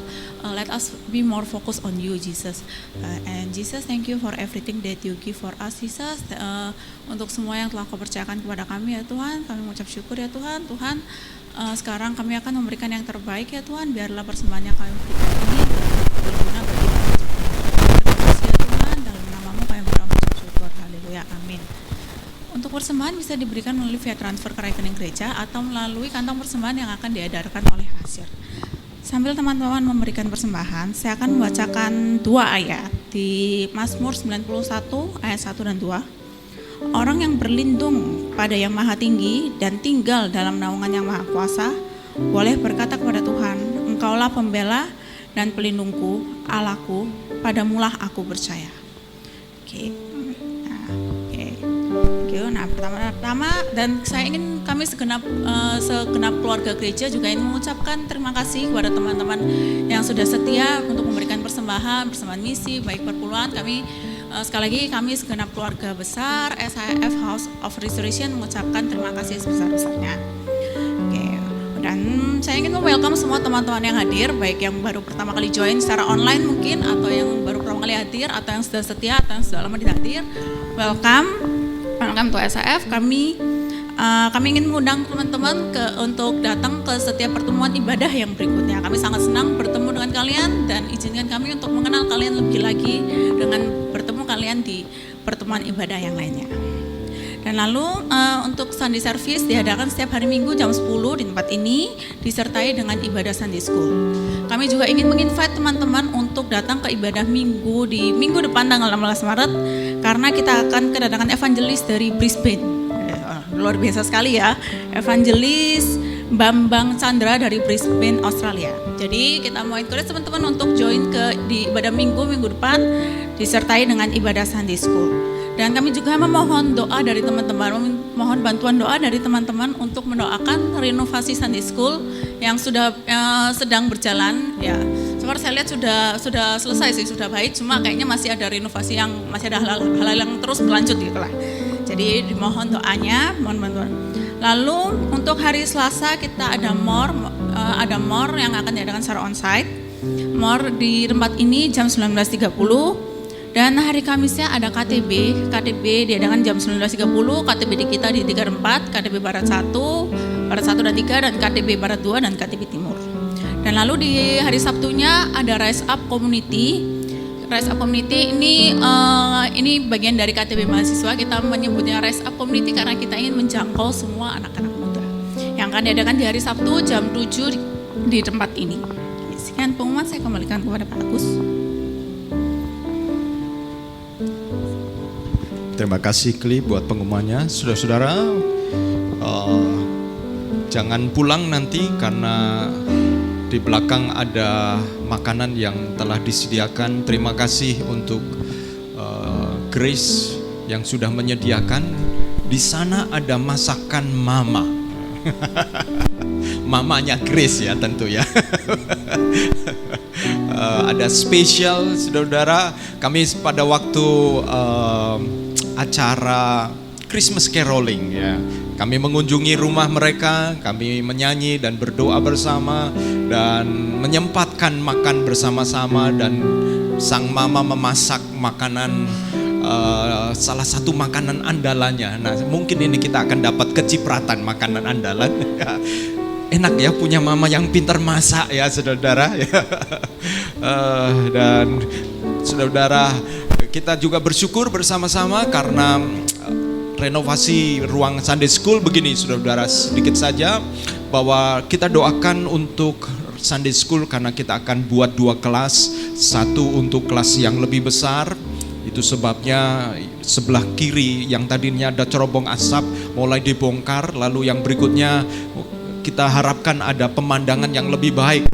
let us be more focused on You, Jesus. And Jesus, thank You for everything that You give for us, Jesus. Untuk semua yang telah Kau percayakan kepada kami ya Tuhan, kami mengucap syukur ya Tuhan. Tuhan, sekarang kami akan memberikan yang terbaik ya Tuhan. Biarlah persembahan yang kami berikan ini berguna bagi kami. Terima kasih ya Tuhan, dalam nama-Mu kami berdoa mengucap syukur. Haleluya, amin. Untuk persembahan bisa diberikan melalui via transfer ke rekening gereja atau melalui kantong persembahan yang akan diedarkan oleh kasir. Sambil teman-teman memberikan persembahan, saya akan membacakan 2 ayat di Mazmur 91 ayat 1 dan 2. Orang yang berlindung pada Yang Maha Tinggi dan tinggal dalam naungan Yang Maha Kuasa boleh berkata kepada Tuhan, Engkaulah pembela dan pelindungku, Allahku, padamulah aku percaya. Nah, pertama dan saya ingin kami segenap keluarga gereja juga ingin mengucapkan terima kasih kepada teman-teman yang sudah setia untuk memberikan persembahan misi baik perpuluhan. Kami sekali lagi kami segenap keluarga besar SHF House of Restoration mengucapkan terima kasih sebesar-besarnya. Dan saya ingin welcome semua teman-teman yang hadir, baik yang baru pertama kali join secara online mungkin, atau yang baru pertama kali hadir, atau yang sudah setia, atau yang sudah lama tidak hadir. Welcome to SHF. Kami ingin mengundang teman-teman untuk datang ke setiap pertemuan ibadah yang berikutnya. Kami sangat senang bertemu dengan kalian dan izinkan kami untuk mengenal kalian lebih lagi dengan bertemu kalian di pertemuan ibadah yang lainnya. Dan lalu untuk Sunday Service diadakan setiap hari Minggu jam 10 di tempat ini, disertai dengan ibadah Sunday School. Kami juga ingin menginvite teman-teman untuk datang ke ibadah Minggu di minggu depan tanggal 16 Maret, karena kita akan kedatangan evangelis dari Brisbane. Luar biasa sekali ya, evangelis Bambang Chandra dari Brisbane, Australia. Jadi kita mau encourage teman-teman untuk join di ibadah minggu depan, disertai dengan ibadah Sunday School. Dan kami juga memohon doa dari teman-teman, mohon bantuan doa dari teman-teman untuk mendoakan renovasi Sunday School yang sedang berjalan. Ya, seperti saya lihat sudah selesai sih, sudah baik. Cuma kayaknya masih ada renovasi masih ada hal-hal yang terus berlanjut gitu lah. Jadi dimohon doanya, mohon bantuan. Lalu untuk hari Selasa kita ada more yang akan diadakan secara onsite. More di tempat ini jam 19.30. Dan hari Kamisnya ada KTB diadakan jam 19.30, KTB di kita di 34, KTB Barat 1 dan 3, dan KTB Barat 2 dan KTB Timur. Dan lalu di hari Sabtunya ada Rise Up Community. Rise Up Community ini bagian dari KTB mahasiswa. Kita menyebutnya Rise Up Community karena kita ingin menjangkau semua anak-anak muda. Yang akan diadakan di hari Sabtu jam 7 di tempat ini. Sekian pengumuman, saya kembalikan kepada Pak Agus. Terima kasih Kli buat pengumumannya. Saudara-saudara, jangan pulang nanti karena di belakang ada makanan yang telah disediakan. Terima kasih untuk Grace yang sudah menyediakan. Di sana ada masakan mama. Mamanya Grace ya tentu ya. Ada spesial saudara-saudara. Kami pada waktu acara Christmas caroling ya, kami mengunjungi rumah mereka, kami menyanyi dan berdoa bersama dan menyempatkan makan bersama-sama, dan sang mama memasak makanan salah satu makanan andalannya. Nah mungkin ini kita akan dapat kecipratan makanan andalan. Enak ya punya mama yang pintar masak ya saudara-saudara. Dan saudara-saudara, kita juga bersyukur bersama-sama karena renovasi ruang Sunday School begini saudara-saudara. Sedikit saja bahwa kita doakan untuk Sunday School karena kita akan buat 2 kelas, satu untuk kelas yang lebih besar. Itu sebabnya sebelah kiri yang tadinya ada cerobong asap mulai dibongkar, lalu yang berikutnya kita harapkan ada pemandangan yang lebih baik.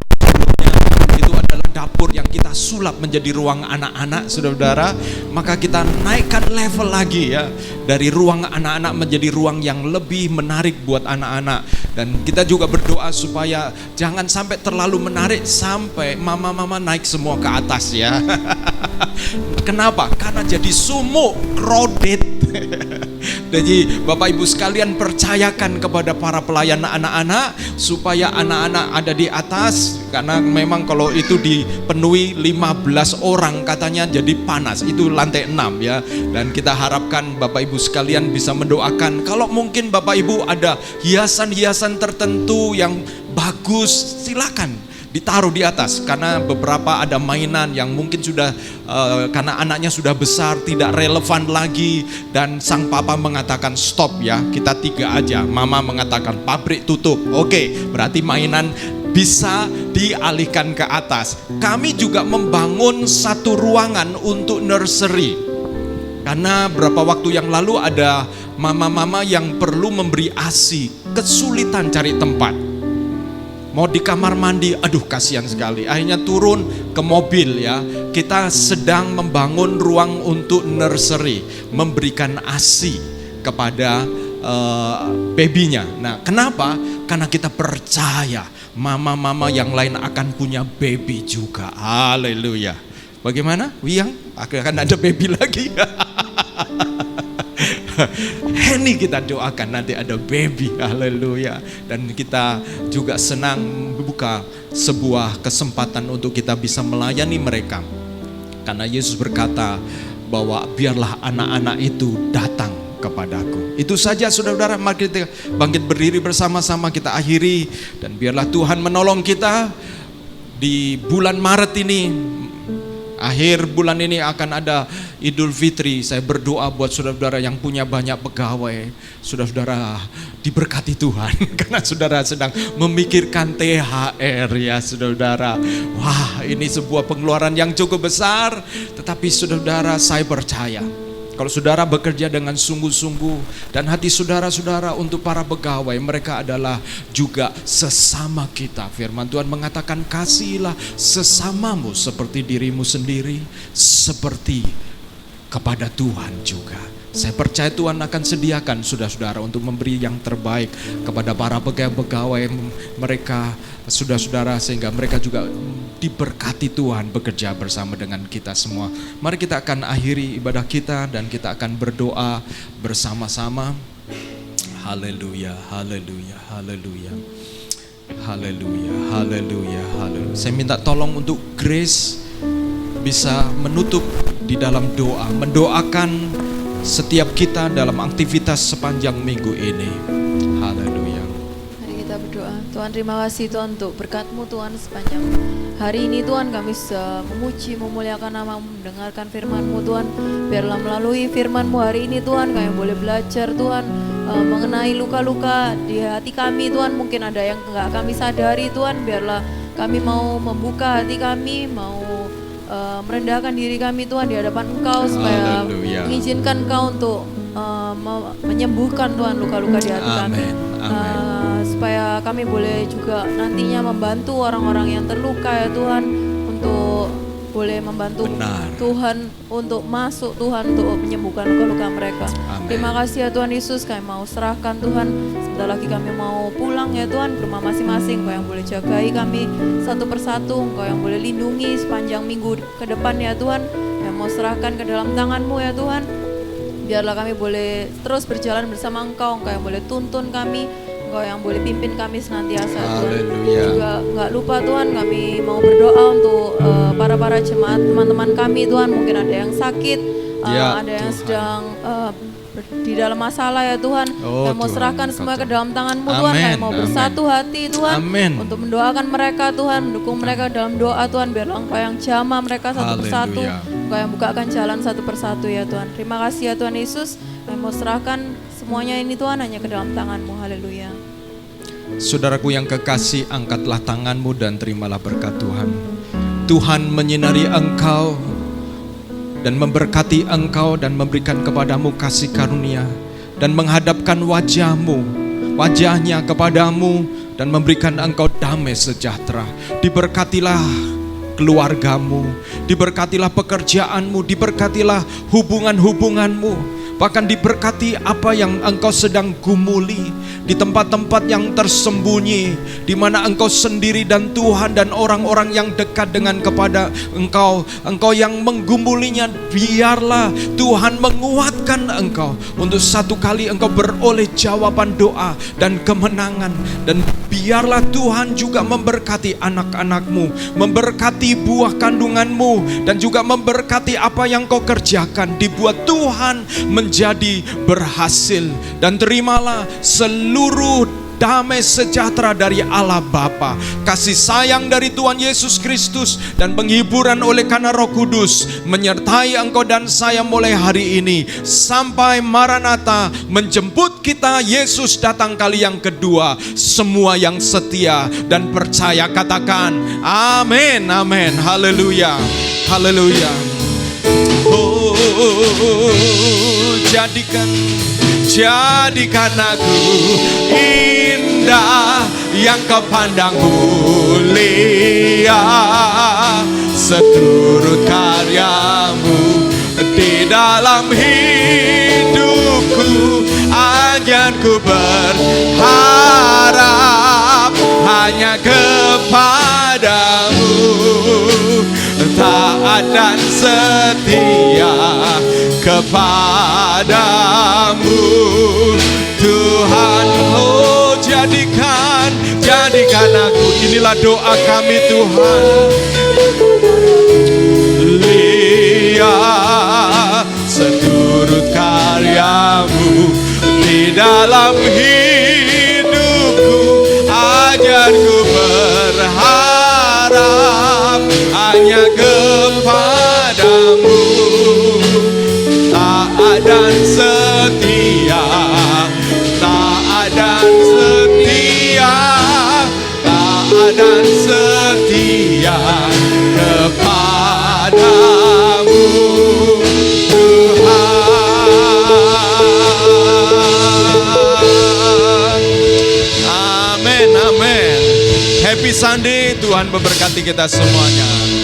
Itu adalah dapur yang kita sulap menjadi ruang anak-anak, saudara-saudara, maka kita naikkan level lagi ya, dari ruang anak-anak menjadi ruang yang lebih menarik buat anak-anak. Dan kita juga berdoa supaya jangan sampai terlalu menarik sampai mama-mama naik semua ke atas ya. Kenapa? Karena jadi sumuk, crowded. Jadi Bapak Ibu sekalian, percayakan kepada para pelayan anak-anak supaya anak-anak ada di atas, karena memang kalau itu dipenuhi 15 orang katanya jadi panas. Itu lantai 6 ya. Dan kita harapkan Bapak Ibu sekalian bisa mendoakan, kalau mungkin Bapak Ibu ada hiasan-hiasan tertentu yang bagus, silakan ditaruh di atas, karena beberapa ada mainan yang mungkin sudah karena anaknya sudah besar tidak relevan lagi, dan sang papa mengatakan stop ya, kita 3 aja. Mama mengatakan pabrik tutup. Oke, berarti mainan bisa dialihkan ke atas. Kami juga membangun satu ruangan untuk nursery, karena beberapa waktu yang lalu ada mama-mama yang perlu memberi ASI, kesulitan cari tempat. Mau di kamar mandi, aduh kasihan sekali. Akhirnya turun ke mobil ya. Kita sedang membangun ruang untuk nursery, memberikan ASI kepada babynya. Nah, kenapa? Karena kita percaya mama-mama yang lain akan punya baby juga. Haleluya. Bagaimana? Wiyang, akan ada baby lagi. Henny kita doakan nanti ada baby, haleluya. Dan kita juga senang membuka sebuah kesempatan untuk kita bisa melayani mereka, karena Yesus berkata bahwa biarlah anak-anak itu datang kepadaku. Itu saja saudara-saudara, mari kita bangkit berdiri bersama-sama, kita akhiri. Dan biarlah Tuhan menolong kita di bulan Maret ini. Akhir bulan ini akan ada Idul Fitri. Saya berdoa buat saudara-saudara yang punya banyak pegawai, saudara-saudara diberkati Tuhan karena saudara sedang memikirkan THR ya saudara-saudara. Wah, ini sebuah pengeluaran yang cukup besar, tetapi saudara-saudara saya percaya kalau saudara bekerja dengan sungguh-sungguh dan hati saudara-saudara untuk para pegawai, mereka adalah juga sesama kita. Firman Tuhan mengatakan, kasihilah sesamamu seperti dirimu sendiri, seperti kepada Tuhan juga. Saya percaya Tuhan akan sediakan saudara-saudara untuk memberi yang terbaik kepada para pegawai mereka, saudara-saudara, sehingga mereka juga diberkati Tuhan bekerja bersama dengan kita semua. Mari kita akan akhiri ibadah kita dan kita akan berdoa bersama-sama. Haleluya, haleluya, haleluya. Haleluya, haleluya, haleluya. Saya minta tolong untuk Grace bisa menutup di dalam doa, mendoakan setiap kita dalam aktivitas sepanjang minggu ini. Haleluya. Mari kita berdoa. Tuhan, terima kasih Tuhan untuk berkat-Mu Tuhan sepanjang hari ini Tuhan. Kami bisa memuji, memuliakan nama-Mu, mendengarkan firman-Mu Tuhan. Biarlah melalui firman-Mu hari ini Tuhan, kami boleh belajar Tuhan mengenai luka-luka di hati kami Tuhan. Mungkin ada yang enggak kami sadari Tuhan. Biarlah kami mau membuka hati kami, mau merendahkan diri kami Tuhan di hadapan Engkau, supaya mengizinkan Engkau untuk menyembuhkan Tuhan luka-luka di hati kami. Supaya kami boleh juga nantinya membantu orang-orang yang terluka ya Tuhan, untuk boleh membantu Tuhan untuk masuk Tuhan untuk menyembuhkan luka-luka mereka. Amen. Terima kasih ya Tuhan Yesus, kami mau serahkan Tuhan. Sebentar lagi kami mau pulang ya Tuhan ke rumah masing-masing. Engkau yang boleh jagai kami satu persatu, Engkau yang boleh lindungi sepanjang minggu ke depan ya Tuhan. Kami mau serahkan ke dalam tangan-Mu ya Tuhan. Biarlah kami boleh terus berjalan bersama Engkau, Engkau yang boleh tuntun kami, Engkau yang boleh pimpin kami senantiasa Tuhan. Juga gak lupa Tuhan, kami mau berdoa untuk para jemaat teman-teman kami Tuhan. Mungkin ada yang sakit, ada yang sedang di dalam masalah ya Tuhan. Kami mau serahkan semua ke dalam tangan-Mu Tuhan. Kami mau bersatu hati Tuhan untuk mendoakan mereka Tuhan, mendukung mereka dalam doa Tuhan. Biarlah Engkau yang jamah mereka satu persatu, Engkau yang bukakan jalan satu persatu ya Tuhan. Terima kasih ya Tuhan Yesus. Kami mau serahkan semuanya ini Tuhan hanya ke dalam tangan-Mu. Haleluya. Saudaraku yang kekasih, angkatlah tanganmu dan terimalah berkat Tuhan. Tuhan menyinari engkau dan memberkati engkau dan memberikan kepadamu kasih karunia dan menghadapkan wajahnya kepadamu dan memberikan engkau damai sejahtera. Diberkatilah keluargamu, diberkatilah pekerjaanmu, diberkatilah hubungan-hubunganmu. Bahkan diberkati apa yang engkau sedang gumuli di tempat-tempat yang tersembunyi, di mana engkau sendiri dan Tuhan dan orang-orang yang dekat dengan kepada engkau yang menggumulinya. Biarlah Tuhan menguatkan engkau untuk satu kali engkau beroleh jawaban doa dan kemenangan. Dan biarlah Tuhan juga memberkati anak-anakmu, memberkati buah kandunganmu, dan juga memberkati apa yang kau kerjakan, dibuat Tuhan menjadi berhasil. Dan terimalah seluruh damai sejahtera dari Allah Bapa, kasih sayang dari Tuhan Yesus Kristus, dan penghiburan oleh karena Roh Kudus menyertai engkau dan saya mulai hari ini sampai Maranatha, menjemput kita Yesus datang kali yang kedua. Semua yang setia dan percaya katakan amin, amin, haleluya, haleluya. Jadikan aku indah yang kau pandang mulia, seturut karyamu di dalam hidupku. Ajanku berharap hanya kepadamu, taat dan setia kepadamu Tuhan. Oh, jadikan aku, inilah doa kami Tuhan. Lihat seturut karyamu di dalam hidupku. Ajarku berharap hanya kepadamu, taat dan setia, taat dan setia, taat dan setia kepadamu Tuhan. Amin, amin. Happy Sunday, Tuhan memberkati kita semuanya.